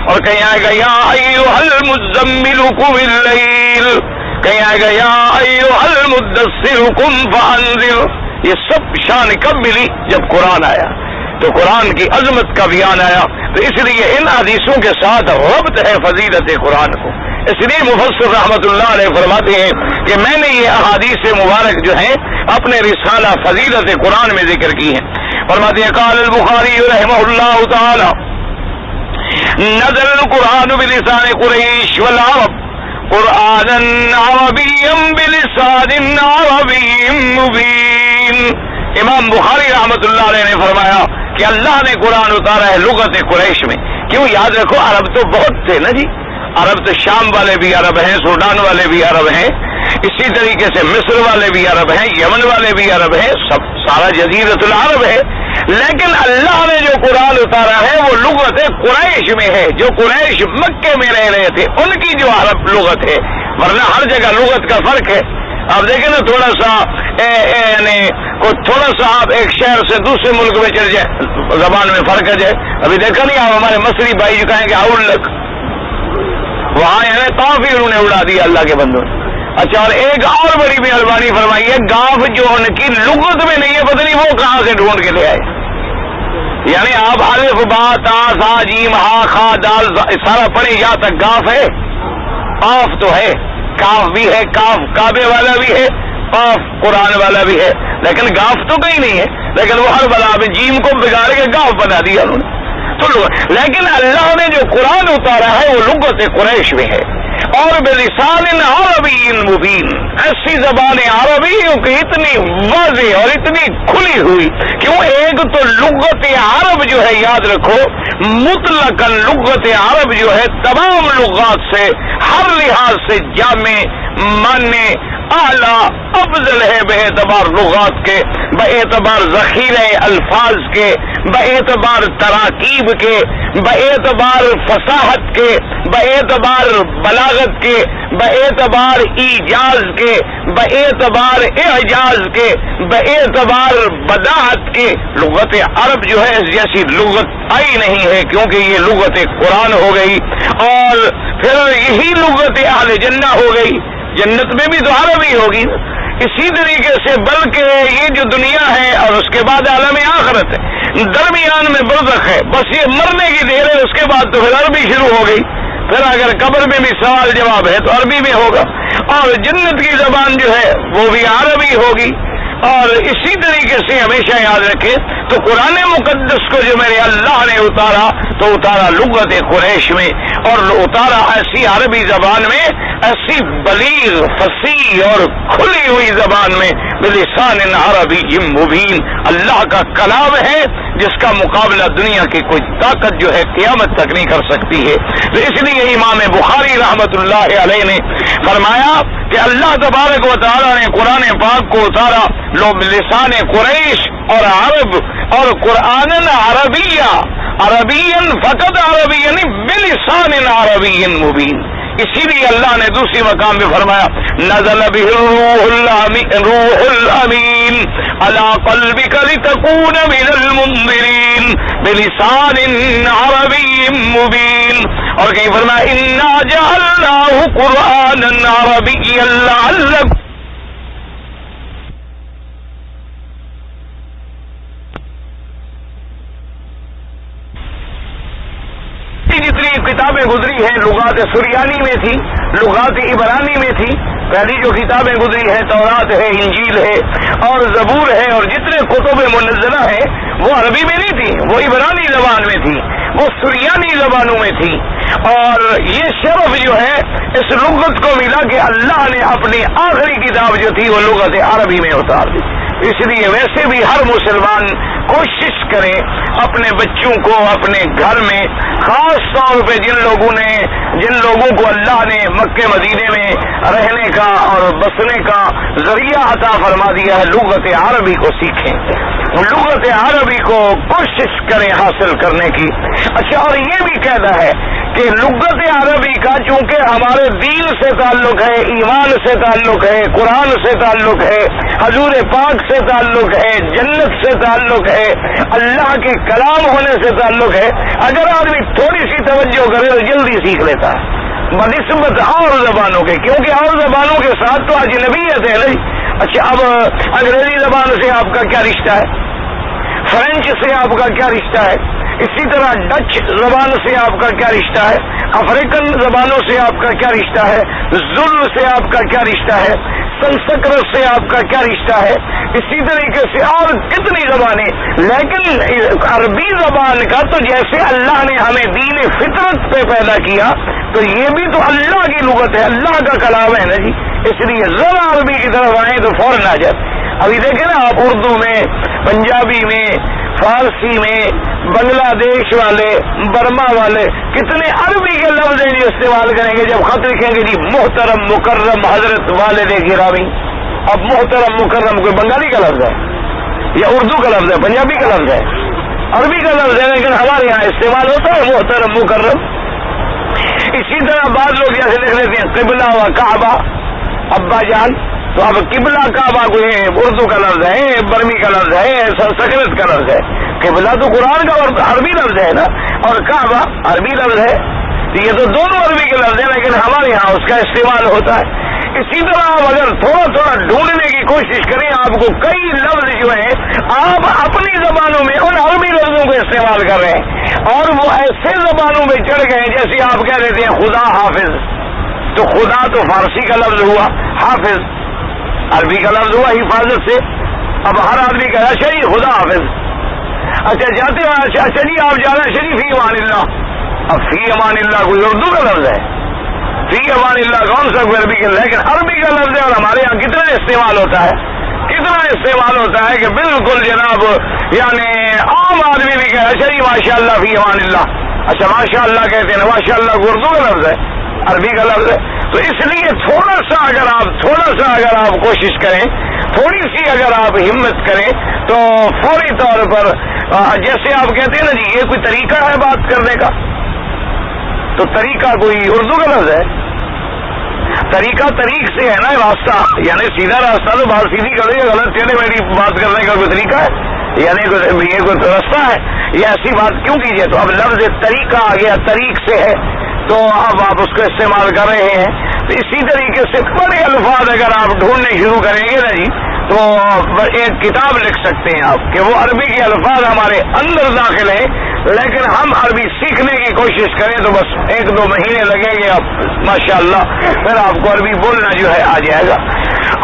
اور کہیں آئے گا یا ایھا المزمل قم اللیل، کہیں آئے گا یا ایھا المدثر قم فانذر۔ یہ سب شان کب ملی؟ جب قرآن آیا، تو قرآن کی عظمت کا بیان آیا، تو اس لیے ان حدیثوں کے ساتھ ربط ہے فضیلت قرآن کو۔ اس لیے مفسر رحمت اللہ علیہ فرماتے ہیں کہ میں نے یہ احادیث مبارک جو ہیں اپنے رسالہ فضیلت قرآن میں ذکر کی ہیں۔ فرماتے ہیں قال البخاری رحمہ اللہ تعالی نزل القرآن بلسان قریش والعرب قرآنا عربیا بلسان عربی مبین۔ امام بخاری رحمت اللہ علیہ نے فرمایا کہ اللہ نے قرآن اتارا ہے لغت قریش میں۔ کیوں؟ یاد رکھو عرب تو بہت تھے نا جی، عرب تو شام والے بھی عرب ہیں، سوڈان والے بھی عرب ہیں، اسی طریقے سے مصر والے بھی عرب ہیں، یمن والے بھی عرب ہیں، سب سارا جزیرۃ العرب ہے، لیکن اللہ نے جو قرآن اتارا ہے وہ لغت قریش میں ہے، جو قریش مکے میں رہ رہے تھے ان کی جو عرب لغت ہے، ورنہ ہر جگہ لغت کا فرق ہے۔ آپ دیکھیں نا تھوڑا سا یعنی تھوڑا سا آپ ایک شہر سے دوسرے ملک میں چل جائے زبان میں فرق ہے جائے، ابھی دیکھا نہیں آپ ہمارے مصری بھائی جو کہیں گے اولک، وہاں یعنی کافی انہوں نے اڑا دیا اللہ کے بندوں نے۔ اچھا، اور ایک اور بڑی مہربانی فرمائی ہے، گاف جو ان کی لغت میں نہیں ہے، پتہ نہیں وہ کہاں سے ڈھونڈ کے لے آئے، یعنی آپ الف با تا سا جیم ہا خا دال سارا پڑھے، یہاں تک گاف ہے، قاف تو ہے، کاف بھی ہے، کاف کعبے والا بھی ہے، قاف قرآن والا بھی ہے، لیکن گاف تو کہیں نہیں ہے، لیکن وہ ہر بلا میں جیم کو بگاڑ کے گاف بنا دیا انہوں نے۔ تو لیکن اللہ نے جو قرآن اتارا ہے وہ لغت قریش میں ہے، اور بلسان عربی مبین، ایسی زبان عربیوں کی اتنی واضح اور اتنی کھلی ہوئی، کیوں؟ ایک تو لغت عرب جو ہے یاد رکھو مطلق لغت عرب جو ہے تمام لغات سے ہر لحاظ سے جامع، ماننے اعلیٰ افضل ہے بے اعتبار لغات کے، بے اعتبار ذخیرہ الفاظ کے، بے اعتبار تراکیب کے، بے اعتبار فصاحت کے، بے اعتبار بلاغت کے، بے اعتبار ایجاز کے، بے اعتبار اعجاز کے، بے اعتبار بداعت کے۔ لغت عرب جو ہے جیسی لغت آئی نہیں ہے، کیونکہ یہ لغت قرآن ہو گئی، اور پھر یہی لغت اہل جنہ ہو گئی۔ جنت میں بھی تو عربی ہوگی، اسی طریقے سے بلکہ یہ جو دنیا ہے اور اس کے بعد عالم آخرت ہے، درمیان میں برزخ ہے، بس یہ مرنے کی دیر ہے، اس کے بعد تو پھر عربی شروع ہو گئی۔ پھر اگر قبر میں بھی سوال جواب ہے تو عربی میں ہوگا، اور جنت کی زبان جو ہے وہ بھی عربی ہوگی۔ اور اسی طریقے سے ہمیشہ یاد رکھیں تو قرآن مقدس کو جو میرے اللہ نے اتارا تو اتارا لغت قریش میں، اور اتارا ایسی عربی زبان میں، ایسی بلیغ فصیح اور کھلی ہوئی زبان میں، بلسان عربی مبین۔ اللہ کا کلام ہے جس کا مقابلہ دنیا کی کوئی طاقت جو ہے قیامت تک نہیں کر سکتی ہے۔ تو اس لیے امام بخاری رحمت اللہ علیہ نے فرمایا کہ اللہ تبارک و تعالی نے قرآن پاک کو اتارا لسان قریش اور عرب، اور قرآن عربیہ، عربین فقط عربی یعنی بلسان عربی مبین۔ اسی لیے اللہ نے دوسری مقام میں فرمایا نزل به الروح الامین علی قلبک لتکون من المنذرین بلسان عربی مبین، اور کہیں فرمایا انا جعلناہ قرآنا عربیا لعلکم جتنی کتابیں گزری ہیں لغات سریانی میں تھی، لغات عبرانی میں تھی۔ پہلی جو کتابیں گزری ہیں تورات ہے، انجیل ہے اور زبور ہے، اور جتنے کتب منزلہ ہیں وہ عربی میں نہیں تھی، وہ عبرانی زبان میں تھی، وہ سریانی زبانوں میں تھی۔ اور یہ شرف جو ہے اس لغت کو ملا کہ اللہ نے اپنی آخری کتاب جو تھی وہ لغت عربی میں اتار دی۔ اس لیے ویسے بھی ہر مسلمان کوشش کرے اپنے بچوں کو اپنے گھر میں، خاص طور پہ جن لوگوں کو اللہ نے مکہ مدینے میں رہنے کا اور بسنے کا ذریعہ عطا فرما دیا ہے، لغت عربی کو سیکھیں، لغت عربی کو کوشش کریں حاصل کرنے کی۔ اچھا، اور یہ بھی کہنا ہے کہ لغت عربی کا چونکہ ہمارے دین سے تعلق ہے، ایمان سے تعلق ہے، قرآن سے تعلق ہے، حضور پاک سے تعلق ہے، جنت سے تعلق ہے، اللہ کے کلام ہونے سے تعلق ہے، اگر آدمی تھوڑی سی توجہ کرے تو جلدی سیکھ لیتا ہے بنسبت اور زبانوں کے، کیونکہ اور زبانوں کے ساتھ تو اجنبیت ہے نہیں۔ اچھا، اب انگریزی زبان سے آپ کا کیا رشتہ ہے، فرینچ سے آپ کا کیا رشتہ ہے، اسی طرح ڈچ زبان سے آپ کا کیا رشتہ ہے، افریقن زبانوں سے آپ کا کیا رشتہ ہے، زل سے آپ کا کیا رشتہ ہے، سنسکرت سے آپ کا کیا رشتہ ہے، اسی طریقے سے اور کتنی زبانیں۔ لیکن عربی زبان کا تو جیسے اللہ نے ہمیں دین فطرت پہ پیدا کیا تو یہ بھی تو اللہ کی لغت ہے، اللہ کا کلام ہے نا جی، اس لیے ذرا عربی کی طرف آئیں تو فوراً آ جائے۔ ابھی دیکھیں نا آپ، اردو میں، پنجابی میں، فارسی میں، بنگلہ دیش والے، برما والے کتنے عربی کے لفظ ہیں جو استعمال کریں گے جب خط لکھیں گے جی محترم مکرم حضرت والد گرامی۔ اب محترم مکرم کوئی بنگالی کا لفظ ہے یا اردو کا لفظ ہے، پنجابی کا لفظ ہے، عربی کا لفظ ہے، لیکن ہمارے یہاں استعمال ہوتا ہے محترم مکرم۔ اسی طرح بعض لوگ جیسے لکھ لیتے ہیں قبلہ و کعبہ ابا جان، تو اب قبلہ کعبہ کو اردو کا لفظ ہے، برمی کا لفظ ہے، سنسکرت کا لفظ ہے۔ قبلہ تو قرآن کا عربی لفظ ہے نا، اور کعبہ عربی لفظ ہے، تو یہ تو دونوں عربی کے لفظ ہیں، لیکن ہمارے یہاں اس کا استعمال ہوتا ہے۔ اسی طرح آپ اگر تھوڑا تھوڑا ڈھونڈنے کی کوشش کریں، آپ کو کئی لفظ جو ہیں آپ اپنی زبانوں میں ان عربی لفظوں کو استعمال کر رہے ہیں، اور وہ ایسے زبانوں میں چڑھ گئے جیسے آپ کہہ رہے ہیں خدا حافظ، تو خدا تو فارسی کا لفظ ہوا، حافظ عربی کا لفظ ہوا حفاظت سے۔ اب ہر آدمی کہا اچھا جی خدا حافظ، اچھا جاتے ہو، اچھا جی آپ جا رہے ہیں شریف فی امان اللہ، اب فی امان اللہ کوئی اردو کا لفظ ہے، فی امان اللہ کون سا کوئی عربی کا، لیکن عربی کا لفظ ہے، اور ہمارے یہاں کتنا استعمال ہوتا ہے، کتنا استعمال ہوتا ہے کہ بالکل جناب یعنی عام آدمی بھی کہے اچھا جی ماشاء اللہ فی امان اللہ، اچھا ماشاء اللہ کہتے ہیں، ماشاء اللہ اردو کا لفظ ہے، عربی کا لفظ ہے۔ تو اس لیے تھوڑا سا اگر آپ کوشش کریں، تھوڑی سی اگر آپ ہمت کریں تو فوری طور پر جیسے آپ کہتے ہیں نا جی یہ کوئی طریقہ ہے بات کرنے کا، تو طریقہ کوئی اردو کا لفظ ہے، طریقہ طریق سے ہے نا، راستہ یعنی سیدھا راستہ تو بات سیدھی کر رہی ہے، غلط ٹیڑھی میڑھی بات کرنے کا کوئی طریقہ ہے؟ یعنی یہ کوئی راستہ ہے؟ یہ ایسی بات کیوں کیجیے؟ تو اب لفظ طریقہ آ گیا، طریق سے ہے تو اب آپ اس کو استعمال کر رہے ہیں، تو اسی طریقے سے بڑے الفاظ اگر آپ ڈھونڈنے شروع کریں گے نا جی تو ایک کتاب لکھ سکتے ہیں آپ کہ وہ عربی کے الفاظ ہمارے اندر داخل ہیں، لیکن ہم عربی سیکھنے کی کوشش کریں تو بس 1-2 مہینے لگیں گے، اب ماشاءاللہ پھر آپ کو عربی بولنا جو ہے آ جائے گا۔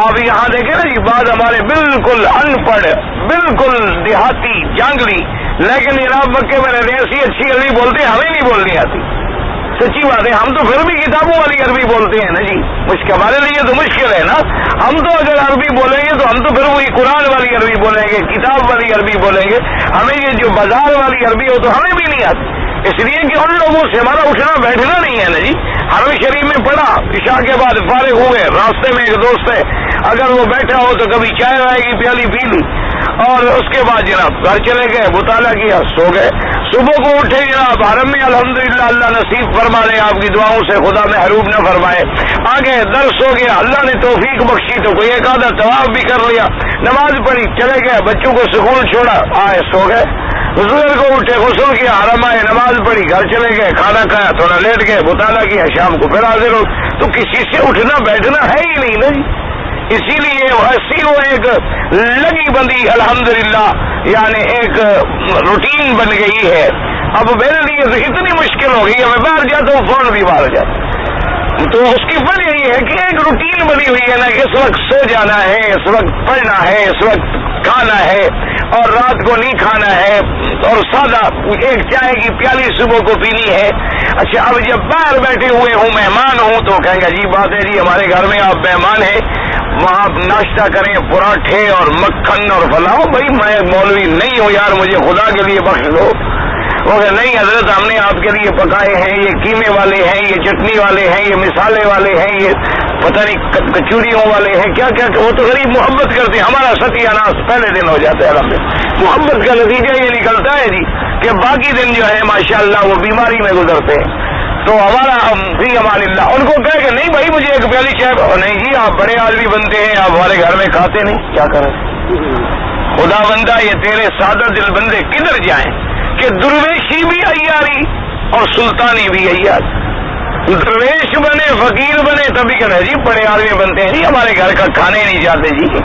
اب یہاں دیکھیں نا جی بعض ہمارے بالکل ان پڑھ، بالکل دیہاتی جانگلی، لیکن جناب مکے میں رہتے ہیں، ایسی اچھی عربی بولتے ہیں، ہمیں نہیں بولنی آتی، سچی بات ہے۔ ہم تو پھر بھی کتابوں والی عربی بولتے ہیں نا جی، ہمارے لیے تو مشکل ہے نا، ہم تو اگر عربی بولیں گے تو ہم تو پھر وہی قرآن والی عربی بولیں گے، کتاب والی عربی بولیں گے، ہمیں یہ جو بازار والی عربی ہو تو ہمیں بھی نہیں آتی، اس لیے کہ ان لوگوں سے ہمارا اٹھنا بیٹھنا نہیں ہے نا جی۔ حرم شریف میں پڑھا، عشاء کے بعد فارغ ہوئے، راستے میں ایک دوست ہے، اگر وہ بیٹھا ہو تو کبھی چائے آئے گی پیالی پی لی، اور اس کے بعد جناب گھر چلے گئے، مطالعہ کیا، سو گئے، صبح کو اٹھے جناب حرم میں الحمدللہ اللہ نصیب فرما لے، آپ کی دعاؤں سے خدا محروم نہ فرمائے، آگے درس ہو گیا، اللہ نے توفیق بخشی تو کوئی ایک آدھا طواف بھی کر لیا، نماز پڑھی، چلے گئے، بچوں کو سکول چھوڑا، آئے سو گئے، حضور کو اٹھے، غسل کیا، حرم آئے، نماز پڑھی، گھر چلے گئے، کھانا کھایا، تھوڑا لیٹ گئے، مطالعہ کیا، شام کو پھر حاضر ہو، تو کسی سے اٹھنا بیٹھنا ہے ہی نہیں نا جی۔ اسی لیے ایسی وہ ایک لگی بندی الحمدللہ یعنی ایک روٹین بن گئی ہے۔ اب میرے لیے تو اتنی مشکل ہو گئی ہے، میں باہر جاتا ہوں فون بھی باہر جاتا ہوں، تو اس کی وجہ یہی ہے کہ ایک روٹین بنی ہوئی ہے نا کہ اس وقت سو جانا ہے، اس وقت پڑھنا ہے، اس وقت کھانا ہے، اور رات کو نہیں کھانا ہے، اور سادہ ایک چائے کی پیالی صبح کو پینی ہے۔ اچھا اب جب باہر بیٹھے ہوئے ہوں، مہمان ہوں، تو کہیں گے عجیب بات ہے جی ہمارے گھر میں آپ مہمان ہیں، وہاں ناشتہ کریں پراٹھے اور مکھن اور فلاں، بھائی میں مولوی نہیں ہوں یار، مجھے خدا کے لیے بخش دو۔ وہ کہ نہیں حضرت ہم نے آپ کے لیے پکائے ہیں، یہ قیمے والے ہیں، یہ چٹنی والے ہیں، یہ مسالے والے ہیں، یہ پتہ نہیں کچوریوں والے ہیں، کیا کیا، وہ تو غریب محبت کرتے ہیں، ہمارا ستیہ ناس پہلے دن ہو جاتا ہے الحمدللہ۔ محبت کا نتیجہ یہ نکلتا ہے جی کہ باقی دن جو ہے ماشاءاللہ وہ بیماری میں گزرتے ہیں، تو ہمارا فی امان اللہ ان کو کہے کہ نہیں بھائی مجھے ایک پیالی چائے، نہیں جی آپ بڑے آدمی بنتے ہیں، آپ ہمارے گھر میں کھاتے نہیں، کیا کریں خدا بندہ یہ تیرے سادہ دل بندے کدھر جائیں کہ درویشی بھی عیاری اور سلطانی بھی عیاری، درویش بنے فقیر بنے تبھی کہنا جی بڑے آدمی بنتے ہیں جی، ہمارے گھر کا کھانے نہیں جاتے جی،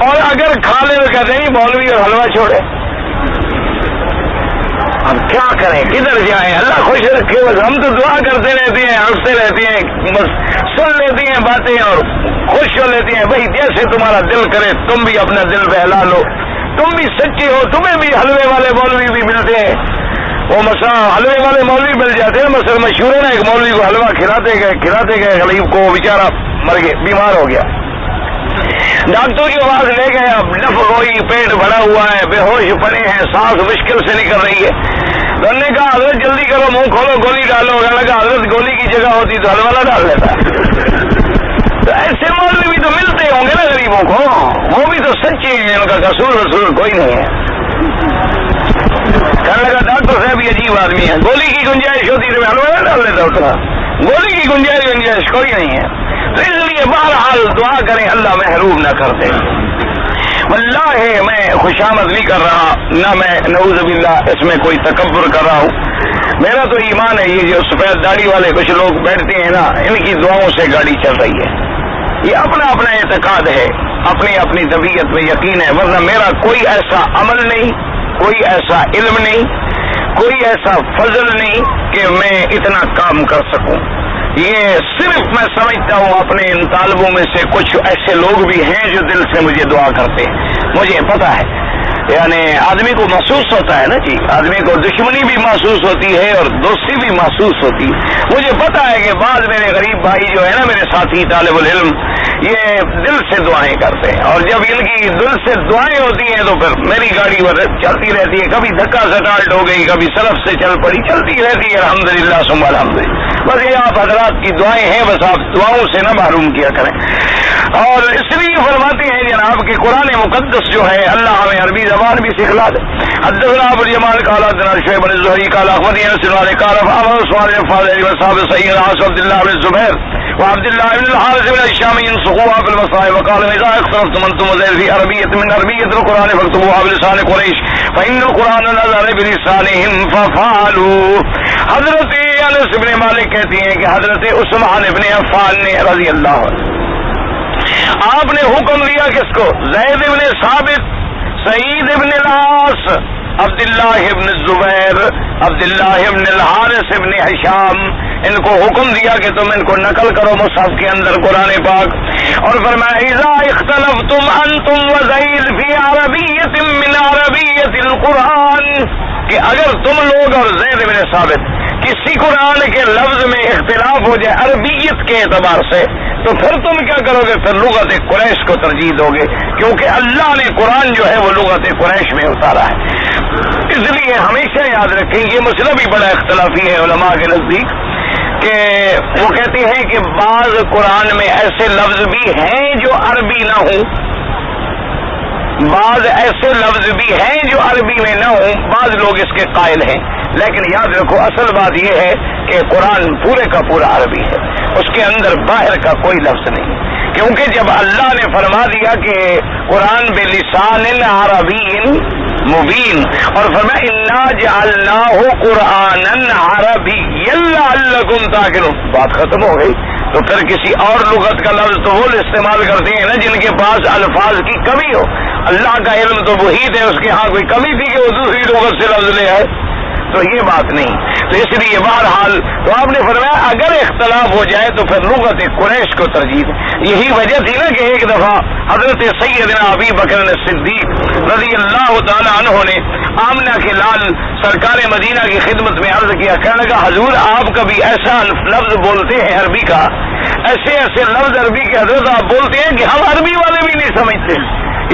اور اگر کھا لے تو کہتے ہیں مولوی اور حلوہ چھوڑے۔ ہم کیا کریں کدھر جائیں، اللہ خوش رکھے، بس ہم تو دعا کرتے رہتے ہیں، ہنستے رہتے ہیں، بس سن لیتے ہیں باتیں اور خوش ہو لیتے ہیں، بھائی جیسے تمہارا دل کرے تم بھی اپنا دل بہلا لو، تم بھی سچے ہو، تمہیں بھی حلوے والے مولوی بھی ملتے ہیں، وہ مثلا حلوے والے مولوی مل جاتے ہیں، مثلا مشہور ہے نا ایک مولوی کو حلوہ کھلاتے گئے غریب کو، وہ بیچارہ مر گیا، بیمار ہو گیا، ڈاکٹر کے پاس لے گئے، اب نف ہوئی، پیٹ بھرا ہوا ہے، بے ہوش پڑے ہیں، سانس مشکل سے نکل رہی ہے، تو انہوں نے کہا حضرت جلدی کرو منہ کھولو گولی ڈالو، کہنے لگا حضرت گولی کی جگہ ہوتی تو حلوہ نہ ڈال لیتا۔ تو ایسے مولوی بھی تو ملتے ہوں گے نا غریبوں کو، وہ بھی تو سچے ہیں، ان کا قصور رسول کوئی نہیں ہے۔ کہنے لگا ڈاکٹر صاحب یہ عجیب آدمی ہے، گولی کی گنجائش ہوتی تو میں حلوہ نہ ڈال لیتا اتنا، گولی کی گنجائش کوئی نہیں ہے۔ تو اس لیے بہرحال دعا کریں اللہ محروم نہ کر دے۔ واللہ میں خوشامد نہیں کر رہا، نہ میں نعوذ باللہ اس میں کوئی تکبر کر رہا ہوں، میرا تو ایمان ہے یہ جو سفید داڑھی والے کچھ لوگ بیٹھتے ہیں نا، ان کی دعاؤں سے گاڑی چل رہی ہے، یہ اپنا اپنا اعتقاد ہے، اپنی اپنی طبیعت میں یقین ہے، ورنہ میرا کوئی ایسا عمل نہیں، کوئی ایسا علم نہیں، کوئی ایسا فضل نہیں کہ میں اتنا کام کر سکوں۔ یہ صرف میں سمجھتا ہوں اپنے ان طالبوں میں سے کچھ ایسے لوگ بھی ہیں جو دل سے مجھے دعا کرتے ہیں، مجھے پتا ہے، یعنی آدمی کو محسوس ہوتا ہے نا جی، آدمی کو دشمنی بھی محسوس ہوتی ہے اور دوستی بھی محسوس ہوتی ہے، مجھے پتا ہے کہ بعض میرے غریب بھائی جو ہے نا میرے ساتھی طالب العلم یہ دل سے دعائیں کرتے ہیں، اور جب ان کی دل سے دعائیں ہوتی ہیں تو پھر میری گاڑی چلتی رہتی ہے، کبھی دھکا سٹارٹ ہو گئی، کبھی سلف سے چل پڑی، چلتی رہتی ہے الحمدللہ ثم الحمدللہ۔ بس یہ آپ حضرات کی دعائیں ہیں، بس آپ دعاؤں سے نہ محروم کیا کریں۔ اور اس لیے فرماتے ہیں جناب کہ قرآن مقدس جو ہے اللہ ہمیں عربی زبان بھی سکھلا دے۔ حدثنا ابو الجمال قال حدثنا شعيب بن الزهري قال اخبرني انس بن مالك قال فامر صالح الفاضل وصحاب سيدنا عبد الله بن الزبير وعبد الله بن الحارث بن الشام ينسخوها في المصائب وقال اذا اختلفتم انتم وزيد في عربيه من عربيه القران فاكتبوها بلسان قريش فان القران نزل بلسانهم ففعلوا۔ حضرت انس بن مالک کہتے ہیں کہ حضرت عثمان بن عفان نے رضی اللہ عنہ آپ نے حکم دیا کس کو؟ زید بن ثابت، سعید بن العاص، عبداللہ ابن الزبیر، عبداللہ ابن الحارث ابن ہشام، ان کو حکم دیا کہ تم ان کو نقل کرو مصحف کے اندر قرآن پاک۔ اور فرمایا اذا اختلفتم انتم وزید فی عربیۃ من عربیۃ القرآن، کہ اگر تم لوگ اور زید بن ثابت کسی قرآن کے لفظ میں اختلاف ہو جائے عربیت کے اعتبار سے، تو پھر تم کیا کرو گے؟ پھر لغت قریش کو ترجیح دو گے، کیونکہ اللہ نے قرآن جو ہے وہ لغت قریش میں اتارا ہے۔ اس لیے ہمیشہ یاد رکھیں، یہ مسئلہ بھی بڑا اختلافی ہے علماء کے نزدیک، کہ وہ کہتے ہیں کہ بعض قرآن میں ایسے لفظ بھی ہیں جو عربی نہ ہوں، بعض ایسے لفظ بھی ہیں جو عربی میں نہ ہوں، بعض لوگ اس کے قائل ہیں، لیکن یاد رکھو اصل بات یہ ہے کہ قرآن پورے کا پورا عربی ہے، اس کے اندر باہر کا کوئی لفظ نہیں، کیونکہ جب اللہ نے فرما دیا کہ قرآن بلسان عربی مبین، اور فرمایا انا جعلناہ قرآنا عربیا لعلکم تعقلون، بات ختم ہو گئی۔ تو پھر کسی اور لغت کا لفظ تو وہ استعمال کرتے ہیں نا جن کے پاس الفاظ کی کمی ہو، اللہ کا علم تو محیط ہے، اس کے ہاں کوئی کمی تھی کہ وہ دوسری لغت سے لفظ لے آئے، تو یہ بات نہیں۔ تو اس لیے بہرحال تو آپ نے فرمایا اگر اختلاف ہو جائے تو پھر لغت قریش کو ترجیح دیں۔ یہی وجہ تھی نا کہ ایک دفعہ حضرت سیدنا ابی بکر صدیق رضی اللہ تعالی عنہ نے آمنہ کے لال سرکار مدینہ کی خدمت میں عرض کیا، کہنے لگا حضور آپ کبھی ایسا لفظ بولتے ہیں عربی کا، ایسے ایسے لفظ عربی کے حضرت آپ بولتے ہیں کہ ہم عربی والے بھی نہیں سمجھتے،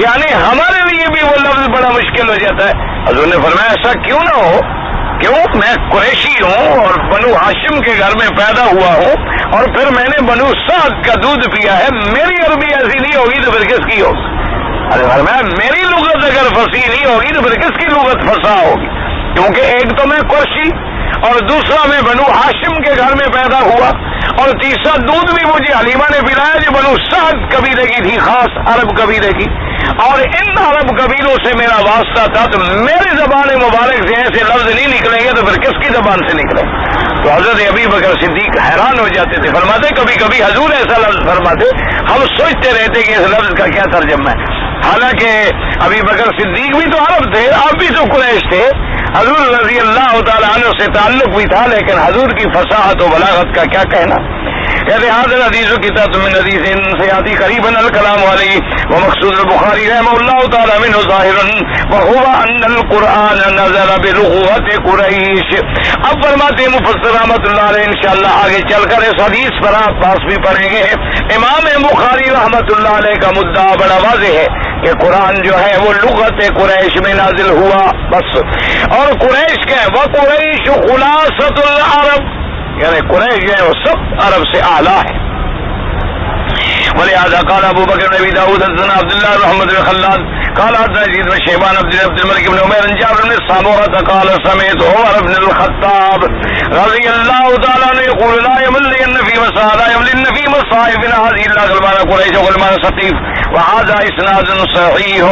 یعنی ہمارے لیے بھی وہ لفظ بڑا مشکل ہو جاتا ہے۔ حضور نے فرمایا ایسا کیوں نہ ہو، کیوں؟ میں قریشی ہوں اور بنو ہاشم کے گھر میں پیدا ہوا ہوں، اور پھر میں نے بنو سعد کا دودھ پیا ہے، میری عربی ایسی نہیں ہوگی تو پھر کس کی ہوگی؟ ارے فرمایا میری لغت اگر فصیح نہیں ہوگی تو پھر کس کی لغت فصاح ہوگی؟ کیونکہ ایک تو میں قریشی اور دوسرا میں بنو ہاشم کے گھر میں پیدا ہوا، اور تیسرا دودھ بھی مجھے حلیمہ نے پلایا جو بنو سعد قبیلے کی تھی، خاص عرب قبیلے کی، اور ان عرب قبیلوں سے میرا واسطہ تھا، تو میری زبان مبارک سے ایسے لفظ نہیں نکلیں گے تو پھر کس کی زبان سے نکلیں؟ تو حضرت ابی بکر صدیق حیران ہو جاتے تھے، فرماتے کبھی کبھی حضور ایسا لفظ فرماتے ہم سوچتے رہتے کہ اس لفظ کا کیا ترجمہ ہے، حالانکہ ابی بکر صدیق بھی تو عرب تھے، آپ بھی تو قریش تھے، حضور رضی اللہ تعالیٰ عنہ سے تعلق بھی تھا، لیکن حضور کی فصاحت و بلاغت کا کیا کہنا۔ کہتے حاضر حدیث کتاب من حدیث سے آتی قریبا الکلام علیہ ومقصود البخاری رحمہ اللہ تعالی منہ ظاہرا وهو ان القرآن نزل بلغت قریش۔ اب فرماتے مفسر رحمۃ اللہ علیہ انشاءاللہ آگے چل کر اس حدیث پر آپ پاس بھی پڑھیں گے، امام بخاری رحمۃ اللہ علیہ کا مدعا بڑا واضح ہے کہ قرآن جو ہے وہ لغت قریش میں نازل ہوا بس، اور قریش کیا ہے؟ وہ قریش خلاصۃ العرب، یعنی قریش جو ہے وہ سب عرب سے اعلیٰ ہے۔ ولهذا قال ابو بکر بن ابی داؤد حدثنا عبد الله بن محمد بن خلاد قال حدثنا يزيد بن شيبان عبد الملك بن عمير بن جابر بن سمرة قال سمعت عمر بن الخطاب رضي الله تعالى عنه يقول لا يملين في مصائب هذه الا غلمان قريش وغلمان ثقيف وهذا اسناد صحيح۔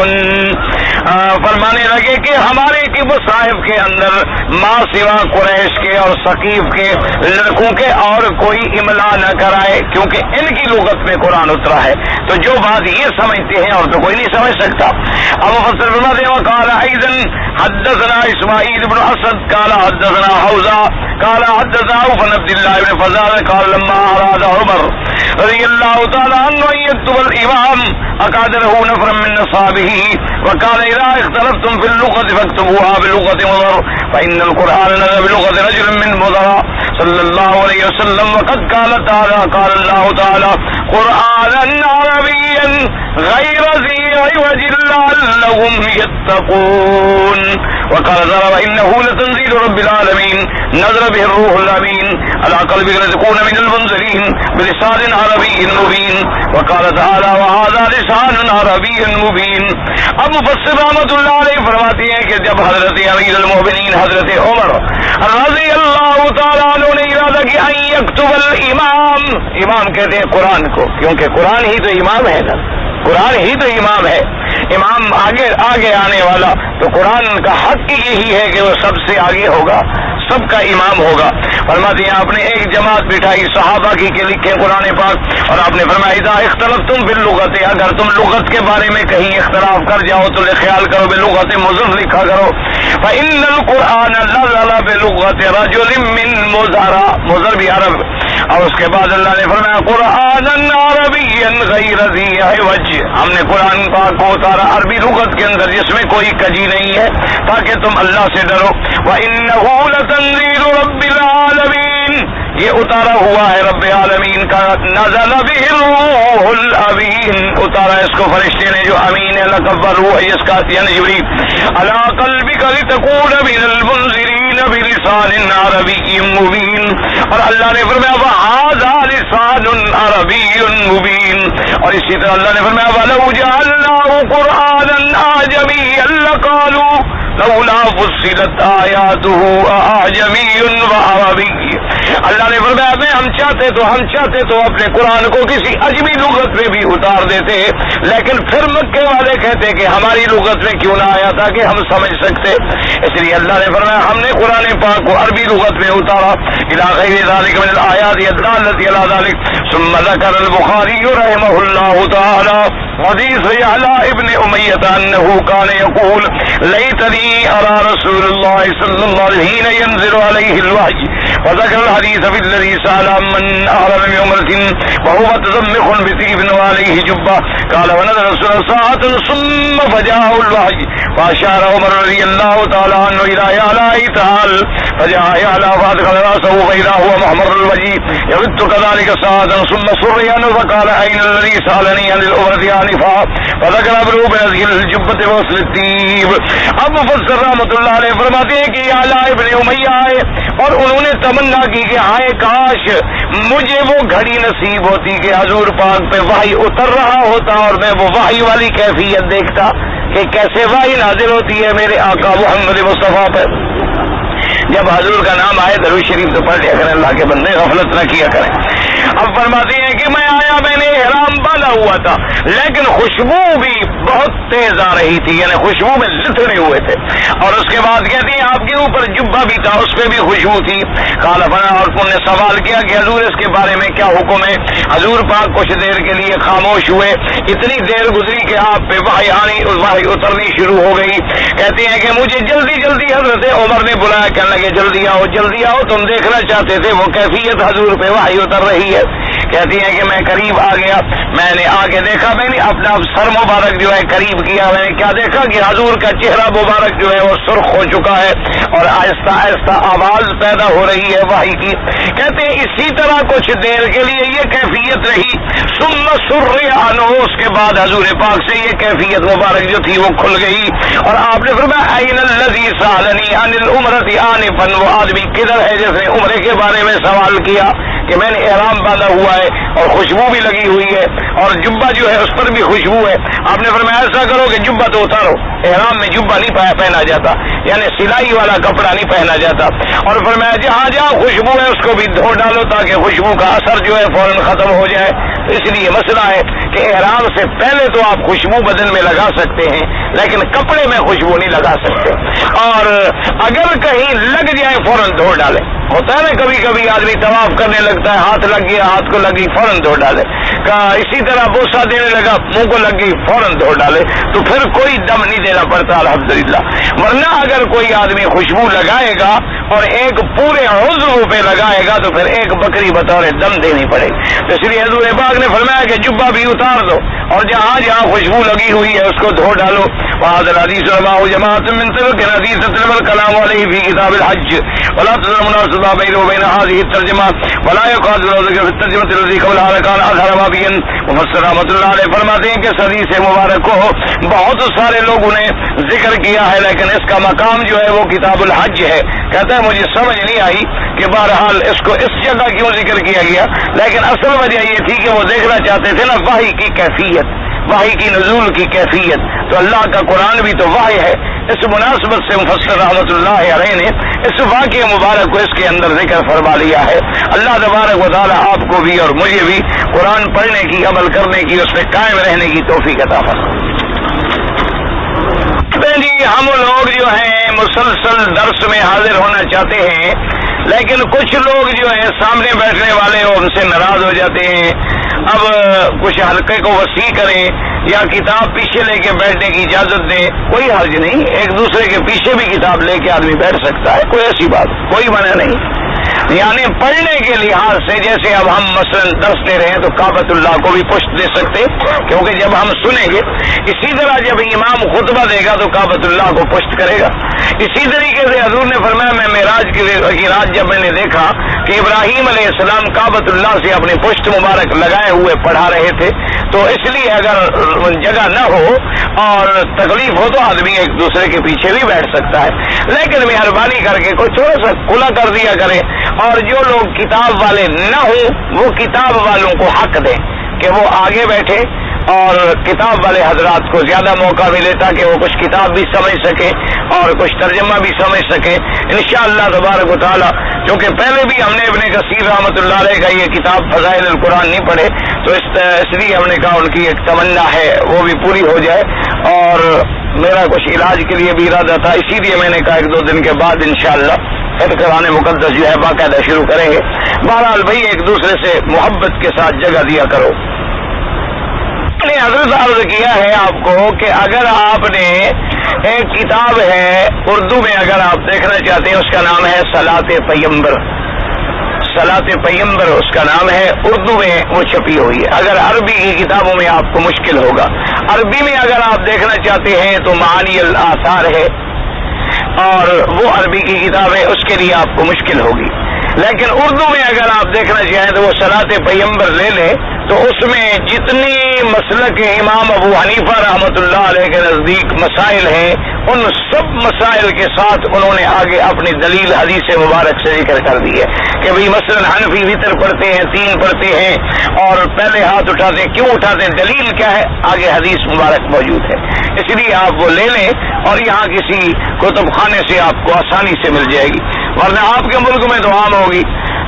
فرمانے لگے کہ ہمارے کی مصائب کے اندر ما سوا قریش کے اور ثقیف کے لڑکوں کے اور کوئی املا نہ کرائے، کیونکہ ان کی لغت میں قرآن اترا ہے، تو جو بات یہ سمجھتے ہیں اور تو کوئی نہیں سمجھ سکتا۔ اب مفسر فرماتے ہیں قال ايضا حدثنا اسماعیل بن اسد قال حدثنا حوزہ قال حدثنا بن عبد الله بن فضال قال لما اراد عمر رضی اللہ تعالی عنہ ان يكتب الامام اقادره نفرا من اصحابه وقال اذا اختلفتم في اللغة فاكتبوها بلغة مضر فان القرآن نزل بلغة رجل من مضر صلی اللہ علیہ وسلم۔ وقد قال تعالی قال اللہ تعالی قرآنا عربيا غير ذي عوج لعلهم يتقون وقال تعالى وإنه لتنزيل رب العالمين نزل به الروح الأمين على قلبك لتكون من المنذرين بلسان عربي مبين وقال تعالى وهذا لسان عربي مبين. اب مفسر رحمۃ اللہ علیہ فرماتے ہیں کہ جب حضرت امیر المومنین حضرت عمر رضی اللہ تعالیٰ عنہ نے ارادہ کیا ان یکتب الامام، امام کہتے ہیں قرآن کو کیونکہ قرآن ہی تو امام ہے نا، قرآن ہی تو امام ہے، امام آگے آنے والا، تو قرآن کا حق یہی ہے کہ وہ سب سے آگے ہوگا، سب کا امام ہوگا. فرماتے ہیں آپ نے ایک جماعت بٹھائی صحابہ کی کہ لکھیں قرآن پاک، اور آپ نے فرمایا اذا اختلفتم باللغت، اگر تم لغت کے بارے میں کہیں اختلاف کر جاؤ تو خیال کرو باللغت مضر لکھا کرو. فإن القرآن نزل بلغت رجل من مضر، مضر بھی عرب. اور اس کے بعد اللہ نے فرمایا قرآنا عربیا غیر ذی عوج، ہم نے قرآن پاک کو اتارا عربی لغت کے اندر جس میں کوئی کجی نہیں ہے تاکہ تم اللہ سے ڈرو. وإنه لتنزيل رب العالمین، یہ اتارا ہوا ہے رب العالمین کا. نزل به الروح الامین، اتارا اس کو فرشتے نے جو امین ہے، لقب روح ہے اس کا یعنی جبریل. علی قلبک لتکون من المنذرین بلسان عربی مبین، اور اللہ نے فرمایا وہذا لسان عربی مبین. اور اسی طرح اللہ نے فرمایا ولو جعلناه قرآنا اعجميا لقالوا لولا فصلت آیاته اعجمی وعربی. اللہ نے فرمایا میں ہم چاہتے تو اپنے قرآن کو کسی عجمی لغت میں بھی اتار دیتے، لیکن پھر مکے والے کہتے کہ ہماری لغت میں کیوں نہ آیا تاکہ ہم سمجھ سکتے. اس لیے اللہ نے فرمایا ہم نے قرآن پاک کو عربی لغت میں اتارا. الی غیر ذلک من الآیات الدالۃ علی ذلک. ثم ذکر البخاری رحمہ اللہ تعالی حدیث علی ابن امیہ انه کان یقول لیتنی ارى رسول اللہ صلی اللہ علیہ وسلم ينزل علیہ الوحی. وذكر الحديث في الذي سأل من أهرم بعمرة وهو متزمخ بثيب وعليه جبة قال ونزل رسول ساعة ثم فجاءه الوحي فأشار عمر رضي الله تعالى عنه إلى يعلى تعالى فجاء يعلى فأدخل رأسه فإذا هو محمر الوجه يغط كذلك ساعة ثم سري عنه فقال أين الذي سألني عن الأمرة آنفا فذكر ابنه بهذه الجبة وصل الثيب. اب مفسر رحمۃ اللہ علیہ فرماتے ہیں کہ اعلیٰ ابن امیہ آئے اور انہوں نے تمنا کی کہ ہائے کاش مجھے وہ گھڑی نصیب ہوتی کہ حضور پاک پہ وحی اتر رہا ہوتا اور میں وہ وحی والی کیفیت دیکھتا کہ کیسے وحی نازل ہوتی ہے میرے آقا محمد مصطفیٰ پہ. جب حضور کا نام آئے درود شریف تو پڑھ لیا کریں، اللہ کے بندے غفلت نہ کیا کریں. اب فرماتے ہیں کہ میں آیا، میں نے احرام باندھا ہوا تھا لیکن خوشبو بھی بہت تیز آ رہی تھی، یعنی خوشبو میں لتڑے ہوئے تھے. اور اس کے بعد کہتی ہیں آپ کے اوپر جبہ بھی تھا اس پہ بھی خوشبو تھی. قال فنا، اور انہوں نے سوال کیا کہ حضور اس کے بارے میں کیا حکم ہے. حضور پاک کچھ دیر کے لیے خاموش ہوئے، اتنی دیر گزری کہ آپ پہ وحی اترنی شروع ہو گئی. کہتے ہیں کہ مجھے جلدی حضرت عمر نے بلایا، کہنے لگے جلدی آؤ تم دیکھنا چاہتے تھے وہ کیفیت حضور پہ وحی اتر رہی ہے. کہتی ہے کہ میں قریب آ گیا، میں نے آگے دیکھا، میں نے اپنا سر مبارک جو ہے قریب کیا، میں نے کیا دیکھا کہ حضور کا چہرہ مبارک جو ہے وہ سرخ ہو چکا ہے اور آہستہ آہستہ آواز پیدا ہو رہی ہے وحی کی. کہتے ہیں اسی طرح کچھ دیر کے لیے یہ کیفیت رہی. ثم سرّ عنہ، اس کے بعد حضور پاک سے یہ کیفیت مبارک جو تھی وہ کھل گئی اور آپ نے فرمایا این الذی سألنی عن العمرۃ آنفا، وہ آدمی کدھر ہے جس نے عمرے کے بارے میں سوال کیا کہ میں نے احرام باندھا ہوا ہے اور خوشبو بھی لگی ہوئی ہے اور جبہ جو ہے اس پر بھی خوشبو ہے. آپ نے فرمایا ایسا کرو کہ جبہ تو اتارو، احرام میں جبہ نہیں پہنا جاتا، یعنی سلائی والا کپڑا نہیں پہنا جاتا. اور فرمایا جہاں خوشبو ہے اس کو بھی دھو ڈالو تاکہ خوشبو کا اثر جو ہے فوراً ختم ہو جائے. اس لیے مسئلہ ہے کہ احرام سے پہلے تو آپ خوشبو بدن میں لگا سکتے ہیں لیکن کپڑے میں خوشبو نہیں لگا سکتے، اور اگر کہیں لگ جائے فوراً دھو ڈالے. ہوتا ہے نا کبھی کبھی آدمی طواف کرنے لگتا ہے، ہاتھ لگ گیا، ہاتھ کو لگی فوراً دھو ڈالے. اسی طرح بوسہ دینے لگا، منہ کو لگ گئی فوراً دھو ڈالے. تو پھر کوئی دم نہیں دینا پڑتا الحمدللہ. ورنہ اگر کوئی آدمی خوشبو لگائے گا اور ایک پورے عضو پہ لگائے گا تو پھر ایک بکری بطور دم دینی پڑے گی. تو اس لیے حضور پاک نے فرمایا کہ جبہ بھی اتار دو اور جہاں خوشبو لگی ہوئی ہے اس کو دھو ڈالو. وهذا الحديث رواه جماعة من طرق حديث تتلو الكلام عليه في كتاب الحج ولا تظهر مناسبة بينه وبين هذه الترجمة ولا يقال له ذكر في الترجمة الذي قبلها لكان أظهر بابيا مفسر رحمۃ اللہ علیہ فرماتے ہیں کہ اس حدیث مبارک کو بہت سارے لوگوں نے ذکر کیا ہے لیکن اس کا مقام جو ہے وہ کتاب الحج ہے. کہتا ہے مجھے سمجھ نہیں آئی کہ بہرحال اس کو اس جگہ کیوں ذکر کیا گیا, لیکن اصل وجہ یہ تھی کہ وہ دیکھنا چاہتے تھے نا وحی کی کیفیت, وحی کی نزول کی کیفیت. تو اللہ کا قرآن بھی تو وحی ہے. اس مناسبت سے مفسر رحمۃ اللہ علیہ نے اس واقعہ مبارک کو اس کے اندر ذکر فرما لیا ہے. اللہ تبارک و تعالی آپ کو بھی اور مجھے بھی قرآن پڑھنے کی, عمل کرنے کی, اس پہ قائم رہنے کی توفیق عطا فرمائے. جی ہم لوگ جو ہیں مسلسل درس میں حاضر ہونا چاہتے ہیں, لیکن کچھ لوگ جو ہیں سامنے بیٹھنے والے ان سے ناراض ہو جاتے ہیں. اب کچھ حلقے کو وسیع کریں یا کتاب پیچھے لے کے بیٹھنے کی اجازت دیں, کوئی حرج نہیں. ایک دوسرے کے پیچھے بھی کتاب لے کے آدمی بیٹھ سکتا ہے, کوئی ایسی بات, کوئی منع نہیں. یعنی پڑھنے کے لحاظ سے جیسے اب ہم مثلا درس دے رہے ہیں تو کعبۃ اللہ کو بھی پشت دے سکتے, کیونکہ جب ہم سنیں گے اسی طرح جب امام خطبہ دے گا تو کعبۃ اللہ کو پشت کرے گا. اسی طریقے سے حضور نے فرمایا میں معراج کی رات جب میں نے دیکھا کہ ابراہیم علیہ السلام کعبۃ اللہ سے اپنی پشت مبارک لگائے ہوئے پڑھا رہے تھے, تو اس لیے اگر جگہ نہ ہو اور تکلیف ہو تو آدمی ایک دوسرے کے پیچھے بھی بیٹھ سکتا ہے, لیکن مہربانی کر کے کوئی تھوڑا سا کھلا کر دیا کرے. اور جو لوگ کتاب والے نہ ہوں وہ کتاب والوں کو حق دیں کہ وہ آگے بیٹھے اور کتاب والے حضرات کو زیادہ موقع ملے تاکہ وہ کچھ کتاب بھی سمجھ سکے اور کچھ ترجمہ بھی سمجھ سکے انشاءاللہ تبارک و تعالی. کیونکہ پہلے بھی ہم نے ابن کثیر رحمۃ اللہ علیہ کا یہ کتاب فضائل القرآن نہیں پڑھے, تو اس لیے ہم نے کہا ان کی ایک تمنا ہے وہ بھی پوری ہو جائے, اور میرا کچھ علاج کے لیے بھی ارادہ تھا, اسی لیے میں نے کہا ایک دو دن کے بعد انشاءاللہ پھر قرآن مقدس جو ہے باقاعدہ شروع کریں گے. بہرحال بھائی ایک دوسرے سے محبت کے ساتھ جگہ دیا کرو. نے حضرت عرض کیا ہے آپ کو کہ اگر آپ نے ایک کتاب ہے اردو میں اگر آپ دیکھنا چاہتے ہیں اس کا نام ہے صلاۃ پیمبر, صلاۃ پیمبر اس کا نام ہے, اردو میں وہ چھپی ہوئی ہے. اگر عربی کی کتابوں میں آپ کو مشکل ہوگا, عربی میں اگر آپ دیکھنا چاہتے ہیں تو معانی الاثار ہے اور وہ عربی کی کتاب ہے, اس کے لیے آپ کو مشکل ہوگی. لیکن اردو میں اگر آپ دیکھنا چاہیں تو وہ صلاۃ پیمبر لے لیں, تو اس میں جتنی مسلک امام ابو حنیفہ رحمۃ اللہ علیہ کے نزدیک مسائل ہیں ان سب مسائل کے ساتھ انہوں نے آگے اپنی دلیل حدیث مبارک سے ذکر کر دی ہے کہ بھئی مثلا حنفی وتر پڑھتے ہیں, 3 پڑھتے ہیں اور پہلے ہاتھ اٹھاتے ہیں, کیوں اٹھاتے ہیں, دلیل کیا ہے, آگے حدیث مبارک موجود ہے. اس لیے آپ وہ لے لیں اور یہاں کسی کتب خانے سے آپ کو آسانی سے مل جائے گی, ورنہ آپ کے ملک میں تو عام ہوگی.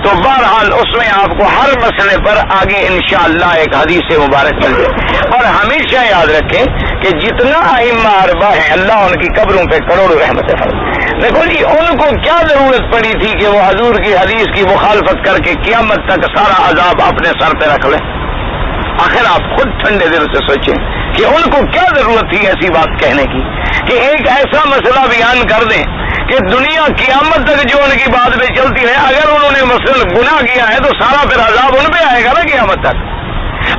تو بہرحال اس میں آپ کو ہر مسئلے پر آگے انشاءاللہ ایک حدیث مبارک مل جائے. اور ہمیشہ یاد رکھیں کہ جتنا ائمہ اربعہ ہیں اللہ ان کی قبروں پہ کروڑوں رحمتیں فرمائے. دیکھو جی ان کو کیا ضرورت پڑی تھی کہ وہ حضور کی حدیث کی مخالفت کر کے قیامت تک سارا عذاب اپنے سر پہ رکھ لیں. آخر آپ خود ٹھنڈے دل سے سوچیں کہ ان کو کیا ضرورت تھی ایسی بات کہنے کی کہ ایک ایسا مسئلہ بیان کر دیں کہ دنیا قیامت تک جو ان کی بات پہ چلتی ہے. اگر انہوں نے مثلا گناہ کیا ہے تو سارا پھر عذاب ان پہ آئے گا نا قیامت تک.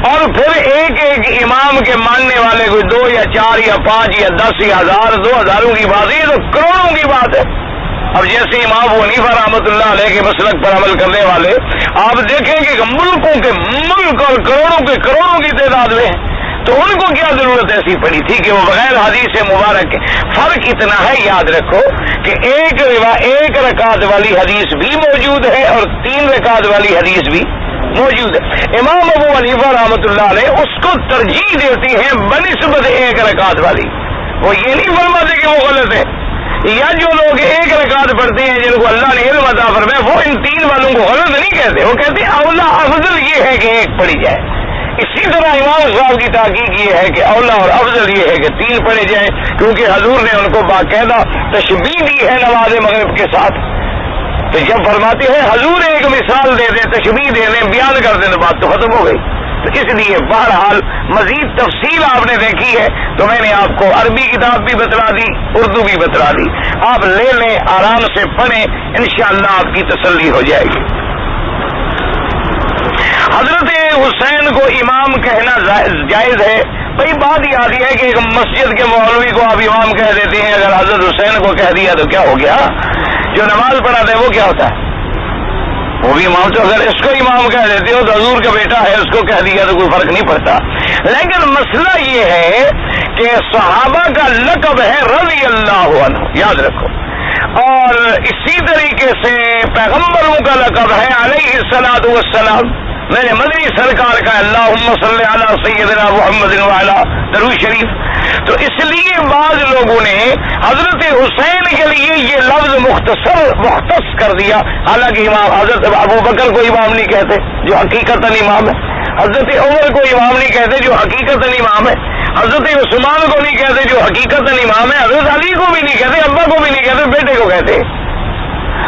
اور پھر ایک ایک امام کے ماننے والے کوئی 2 یا 4 یا 5 یا 10 یا 1000 2000 کی بات ہے, یہ تو کروڑوں کی بات ہے. اب جیسے امام ابو حنیفہ رحمۃ اللہ علیہ کے مسلک پر عمل کرنے والے آپ دیکھیں کہ ملکوں کے ملک اور کروڑوں کے کروڑوں کی تعداد میں ہیں, تو ان کو کیا ضرورت ایسی پڑی تھی کہ وہ بغیر حدیث مبارک کے. فرق اتنا ہے یاد رکھو کہ ایک رکعت والی حدیث بھی موجود ہے اور 3 رکعت والی حدیث بھی موجود ہے. امام ابو حنیفہ رحمۃ اللہ علیہ اس کو ترجیح دیتی ہیں بنسبت 1 رکعت والی. وہ یہ نہیں فرماتے کہ وہ غلط ہے, یا جو لوگ 1 رکعت پڑھتے ہیں جن کو اللہ نے علم عطا فرمایا وہ ان 3 والوں کو غلط نہیں کہتے, وہ کہتے ہیں اولا افضل یہ ہے کہ 1 پڑھی جائے. اسی طرح امام صاحب کی تحقیق یہ ہے کہ اولا اور افضل یہ ہے کہ 3 پڑھے جائیں, کیونکہ حضور نے ان کو باقاعدہ تشبیہ دی ہے نماز مغرب کے ساتھ. تو جب فرماتے ہیں حضور ایک مثال دے دیں, تشبیہ دے دیں, بیان کر دیں, تو بات تو ختم ہو گئی. تو اس لیے بہرحال مزید تفصیل آپ نے دیکھی ہے تو میں نے آپ کو عربی کتاب بھی بتلا دی, اردو بھی بتلا دی. آپ لے لیں, آرام سے پڑھیں, انشاءاللہ آپ کی تسلی ہو جائے گی. حضرت حسین کو امام کہنا جائز ہے بھائی بات یہ آتی ہے کہ ایک مسجد کے مولوی کو آپ امام کہہ دیتے ہیں، اگر حضرت حسین کو کہہ دیا تو کیا ہو گیا؟ جو نماز پڑھاتا ہے وہ کیا ہوتا ہے؟ وہ بھی امام. تو اگر اس کو امام کہہ دیتے ہو تو حضور کا بیٹا ہے، اس کو کہہ دیا تو کوئی فرق نہیں پڑتا. لیکن مسئلہ یہ ہے کہ صحابہ کا لقب ہے رضی اللہ عنہ، یاد رکھو، اور اسی طریقے سے پیغمبروں کا لقب ہے علیہ الصلوۃ والسلام. میرے مدنی سرکار کا اللہم صلی علی سیدنا محمد وعلی درود شریف. تو اس لیے بعض لوگوں نے حضرت حسین کے لیے یہ لفظ مختص کر دیا، حالانکہ امام حضرت ابو بکر کو امام نہیں کہتے جو حقیقتاً امام ہے، حضرت عمر کو امام نہیں کہتے جو حقیقتاً امام ہے، حضرت عثمان کو نہیں کہتے جو حقیقتاً امام ہے، حضرت علی کو بھی نہیں کہتے، ابا کو بھی نہیں کہتے، بیٹے کو کہتے.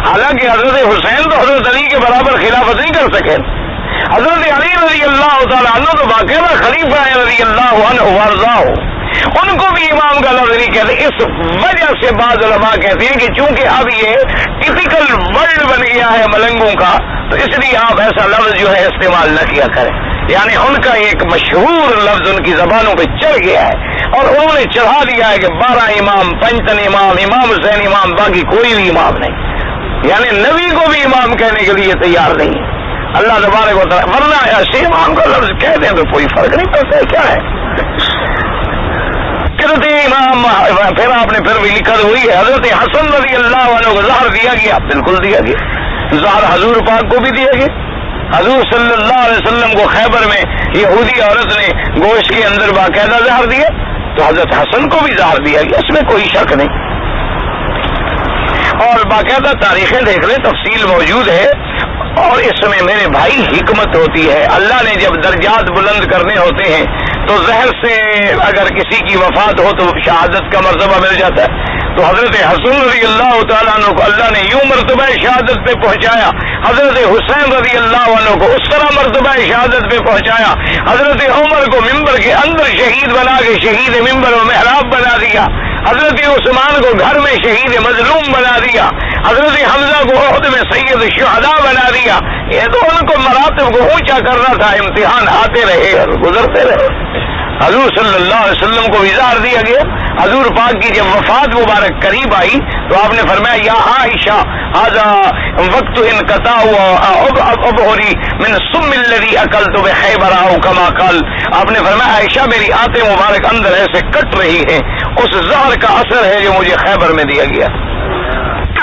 حالانکہ حضرت حسین تو حضرت علی کے برابر خلافت نہیں کر سکے. حضرت علی رضی اللہ تعالیٰ عنہ تو باقاعدہ خلیفہ ہے رضی اللہ عنہ وارضاہ، ان کو بھی امام کا لفظ نہیں کہتے. اس وجہ سے بعض علماء کہتے ہیں کہ چونکہ اب یہ ٹپیکل ورڈ بن گیا ہے ملنگوں کا، تو اس لیے آپ ایسا لفظ جو ہے استعمال نہ کیا کریں. یعنی ان کا ایک مشہور لفظ ان کی زبانوں پہ چڑھ گیا ہے اور انہوں نے چڑھا دیا ہے کہ 12 امام، پنجتن امام، امام حسین امام، باقی کوئی بھی امام نہیں. یعنی نبی کو بھی امام کہنے کے لیے تیار نہیں ہے اللہ تبارک و تعالیٰ. ورنہ ایسے امام کا لفظ کہہ دیں تو کوئی فرق نہیں پڑتا ہے. کیا ہے حضرت امام؟ پھر آپ نے پھر بھی لکھت ہوئی ہے حضرت حسن رضی اللہ عنہ کو زہر دیا گیا. بالکل دیا گیا، زہر حضور پاک کو بھی دیا گیا. حضور صلی اللہ علیہ وسلم کو خیبر میں یہودی عورت نے گوشت کے اندر باقاعدہ زہر دیا، تو حضرت حسن کو بھی زہر دیا گیا، اس میں کوئی شک نہیں. اور باقاعدہ تاریخیں دیکھ لیں، تفصیل موجود ہے. اور اس میں میرے بھائی حکمت ہوتی ہے. اللہ نے جب درجات بلند کرنے ہوتے ہیں تو زہر سے اگر کسی کی وفات ہو تو شہادت کا مرتبہ مل جاتا ہے. تو حضرت حسن رضی اللہ تعالیٰ عنہ کو اللہ نے یوں مرتبہ شہادت پہ پہنچایا، حضرت حسین رضی اللہ عنہ کو اس طرح مرتبہ شہادت پہ پہنچایا، حضرت عمر کو ممبر کے اندر شہید بنا کے شہید ممبر و محراب بنا دیا، حضرت عثمان کو گھر میں شہید مظلوم بنا دیا، حضرت حمزہ کو عہد میں سید الشہداء بنا دیا. یہ تو ان کو مراتب کو اونچا کرنا تھا. امتحان آتے رہے اور گزرتے رہے. حضور صلی اللہ علیہ وسلم کو اظہار دیا گیا. حضور پاک کی جب وفات مبارک قریب آئی تو آپ نے فرمایا یا عائشہ ھذا وقت انقطاع ابہری من السم الذی اکلت بخیبر او کما قال. آپ نے فرمایا عائشہ میری آنتیں مبارک اندر ایسے کٹ رہی ہیں، اس زہر کا اثر ہے جو مجھے خیبر میں دیا گیا.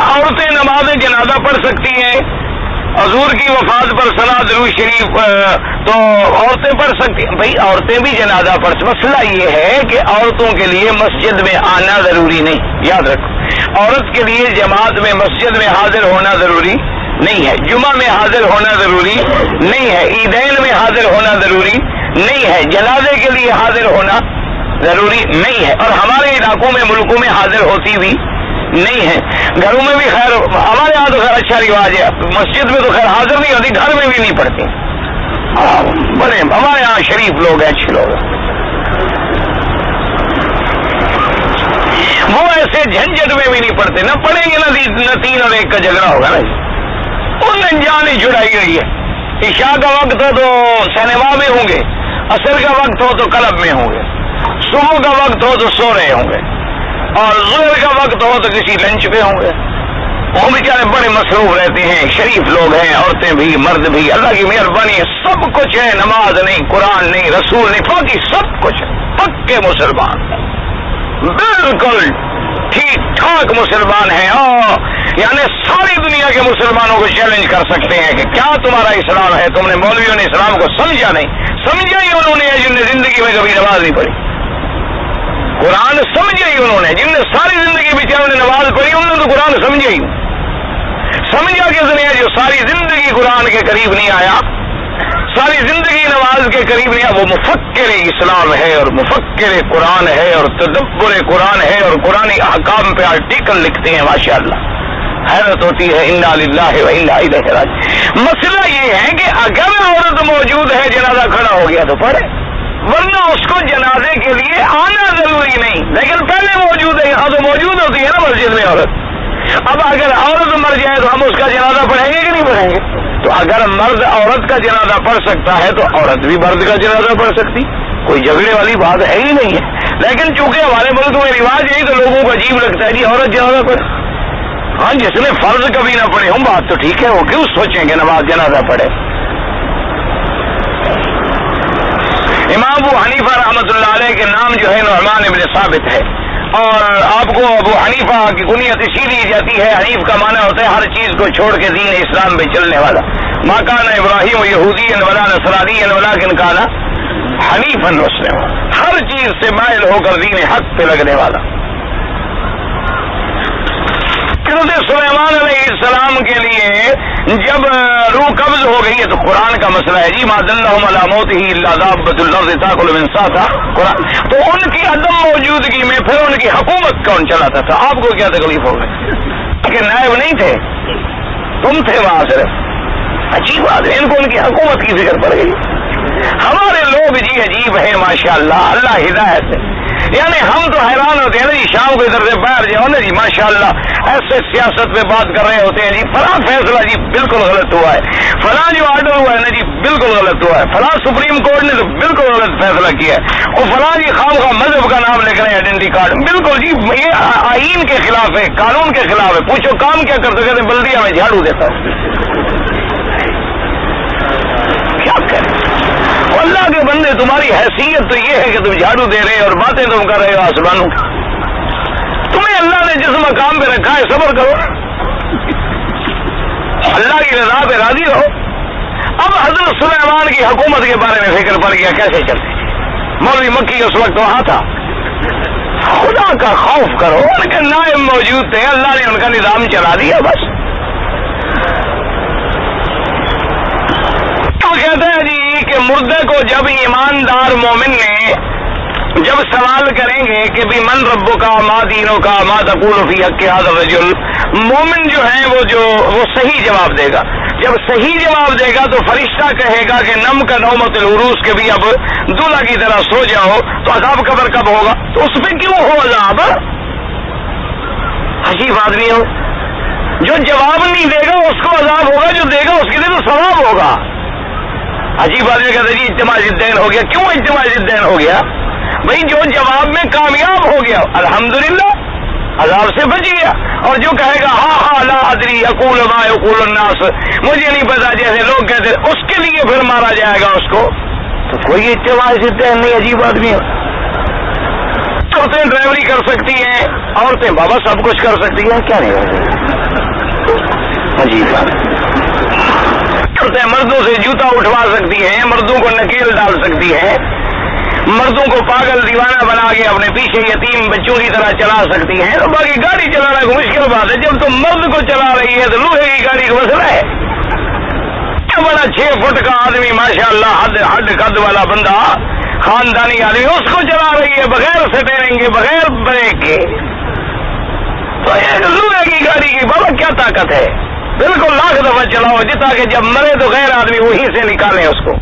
عورتیں نماز جنازہ پڑھ سکتی ہیں، حضور کی وفات پر صلاۃ درود شریف تو عورتیں پڑھ سکتی ہیں. بھائی عورتیں بھی جنازہ پڑھ سکتی. مسئلہ یہ ہے کہ عورتوں کے لیے مسجد میں آنا ضروری نہیں. یاد رکھو، عورت کے لیے جماعت میں مسجد میں حاضر ہونا ضروری نہیں ہے، جمعہ میں حاضر ہونا ضروری نہیں ہے، عیدین میں حاضر ہونا ضروری نہیں ہے، جنازے کے لیے حاضر ہونا ضروری نہیں ہے. اور ہمارے علاقوں میں ملکوں میں حاضر ہوتی بھی نہیں ہے. گھروں میں بھی خیر ہمارے یہاں تو خیر اچھا رواج ہے، مسجد میں تو خیر حاضر نہیں ہوتی، گھر میں بھی نہیں پڑھتے. بڑے ہمارے یہاں شریف لوگ ہیں، اچھے لوگ ہیں، وہ ایسے جھنجٹ میں بھی نہیں پڑھتے. نہ پڑھیں گے نہ 3 اور 1 کا جھگڑا ہوگا نا. ان انجان ہی چھڑائی گئی ہے. عشاء کا وقت ہو تو سینما میں ہوں گے، عصر کا وقت ہو تو کلب میں ہوں گے، صبح کا وقت ہو تو سو رہے ہوں گے، اور ظہر کا وقت ہو تو کسی لنچ پہ ہوں گے. وہ بیچارے بڑے مصروف رہتے ہیں، شریف لوگ ہیں، عورتیں بھی مرد بھی. اللہ کی مہربانی ہے، سب کچھ ہے، نماز نہیں، قرآن نہیں، رسول نہیں، باقی سب کچھ ہے. پکے مسلمان بالکل ٹھیک ٹھاک مسلمان ہیں. اور یعنی ساری دنیا کے مسلمانوں کو چیلنج کر سکتے ہیں کہ کیا تمہارا اسلام ہے؟ تم نے مولویوں نے اسلام کو سمجھا نہیں. سمجھا ہی انہوں نے جن نے زندگی میں کبھی نماز نہیں پڑھی. قرآن سمجھے ہی انہوں نے جن نے ساری زندگی بیچاروں نے نماز پڑھی، انہوں نے تو قرآن سمجھے ہی. سمجھا کس نے؟ جو ساری زندگی قرآن کے قریب نہیں آیا، ساری زندگی نماز کے قریب نہیں آیا، وہ مفکر اسلام ہے اور مفکر قرآن ہے اور تدبر قرآن ہے اور قرآنی احکام پہ آرٹیکل لکھتے ہیں. ماشاءاللہ حیرت ہوتی ہے. انا للہ و انا الیہ راجعون. مسئلہ یہ ہے کہ اگر عورت موجود ہے، جنازہ کھڑا ہو گیا تو پڑھے، ورنہ اس کو جنازے کے لیے آنا ضروری نہیں. لیکن پہلے موجود ہے، یہاں تو موجود ہوتی ہے نا مسجد میں عورت. اب اگر عورت مر جائے تو ہم اس کا جنازہ پڑھیں گے کہ نہیں پڑھیں گے؟ تو اگر مرد عورت کا جنازہ پڑھ سکتا ہے تو عورت بھی مرد کا جنازہ پڑھ سکتی. کوئی جھگڑے والی بات ہے ہی نہیں ہے. لیکن چونکہ ہمارے ملک میں رواج یہی تو لوگوں کو عجیب لگتا ہے جی عورت جنازہ پڑھے. ہاں جس نے فرض کبھی نہ پڑھے ہوں بات تو ٹھیک ہے, وہ کیوں سوچیں کہ نماز جنازہ پڑھے. امام ابو حنیفہ رحمۃ اللہ علیہ کے نام جو ہے نعمان ابن ثابت ہے, اور آپ کو ابو حنیفہ کی کنیت اسی دی جاتی ہے. حنیف کا معنی ہوتا ہے ہر چیز کو چھوڑ کے دین اسلام پہ چلنے والا. ما کان ابراہیم یہودی ولا نصرانی ولکن کان حنیفا مسلما, ہر چیز سے مائل ہو کر دین حق پہ لگنے والا. حضرت سلیمان علیہ السلام کے لیے جب روح قبض ہو گئی ہے تو قرآن کا مسئلہ ہے جی ما دلهم علی موته الا دابۃ الارض تاکل من ساعتها قرآن. تو ان کی عدم موجودگی میں پھر ان کی حکومت کون چلاتا تھا؟ آپ کو کیا تکلیف ہو گئی کہ نائب نہیں تھے, تم تھے وہاں صرف. عجیب بات ہے, ان کو ان کی حکومت کی فکر پڑ گئی. ہمارے لوگ جی عجیب ہیں ماشاءاللہ, اللہ ہدایت ہے. یعنی ہم تو حیران ہوتے ہیں نا جی, شام کو ادھر سے باہر جاؤ نا جی ماشاءاللہ ایسے سیاست پہ بات کر رہے ہوتے ہیں جی فلاں فیصلہ جی بالکل غلط ہوا ہے, فلاں جو آرڈر ہوا ہے نا جی بالکل غلط ہوا ہے, فلاں سپریم کورٹ نے تو بالکل غلط فیصلہ کیا ہے, اور فلاں جی خام خواہ مذہب کا نام لکھ رہے ہیں آئیڈینٹی کارڈ, بالکل جی یہ آئین کے خلاف ہے, قانون کے خلاف ہے. پوچھو کام کیا کرتے, کہتے بلدیہ میں جھاڑو دیتا ہوں. کیا کریں اللہ کے بندے, تمہاری حیثیت تو یہ ہے کہ تم جھاڑو دے رہے اور باتیں تم کر رہے ہو آسمانوں. تمہیں اللہ نے جس مقام پہ رکھا ہے صبر کرو, اللہ کی رضا پہ راضی رہو. اب حضرت سلیمان کی حکومت کے بارے میں فکر پڑ گیا کیسے چلتے. مولوی مکی اس وقت وہاں تھا. خدا کا خوف کرو, ان کے نائب موجود تھے, اللہ نے ان کا نظام چلا دیا بس. کہتے ہیں جی کہ مردے کو جب ایماندار مومن نے جب سوال کریں گے کہ بھی من ربوں کا ما دینوں کا ما تقول فی حق ھذا الرجل, مومن جو ہے وہ صحیح جواب دے گا. جب صحیح جواب دے گا تو فرشتہ کہے گا کہ نم کا نومت العروس کے بھی اب دلہا کی طرح سو جاؤ. تو عذاب قبر کب ہوگا, تو اس پہ کیوں ہو عذاب؟ عجیب آدمی ہو, جو جواب نہیں دے گا اس کو عذاب ہوگا, جو دے گا اس کے لیے تو ثواب ہوگا. عجیب آدمی کہتے جی اجتماع ضدین ہو گیا. کیوں اجتماع ضدین ہو گیا؟ بھائی جو جواب میں کامیاب ہو گیا الحمدللہ عذاب سے بچ گیا, اور جو کہے گا ہاں لا ادری اقول ما یقول الناس, مجھے نہیں پتا جیسے لوگ کہتے, اس کے لیے پھر مارا جائے گا اس کو. تو کوئی اجتماع ضدین نہیں. عجیب آدمی ہے. عورتیں ڈرائیوری کر سکتی ہیں, عورتیں بابا سب کچھ کر سکتی ہیں, کیا نہیں کر سکتی. عجیب بات. عورتیں مردوں سے جوتا اٹھوا سکتی ہیں, مردوں کو نکیل ڈال سکتی ہیں, مردوں کو پاگل دیوانہ بنا کے اپنے پیچھے یتیم بچوں کی طرح چلا سکتی ہیں. تو باقی گاڑی چلانا کو مشکل بات ہے. جب تم مرد کو چلا رہی ہے تو لوہے کی گاڑی کو مسئلہ ہے. بڑا 6 فٹ کا آدمی ماشاءاللہ ہڈ قد والا بندہ, خاندانی آدمی, اس کو چلا رہی ہے بغیر سٹیرنگ کے, بغیر بریک کے. تو لوہے کی گاڑی کی بابا کیا طاقت ہے. بالکل لاکھ دفعہ چلاؤ جی, تاکہ جب مرے تو غیر آدمی وہیں سے نکالیں اس کو.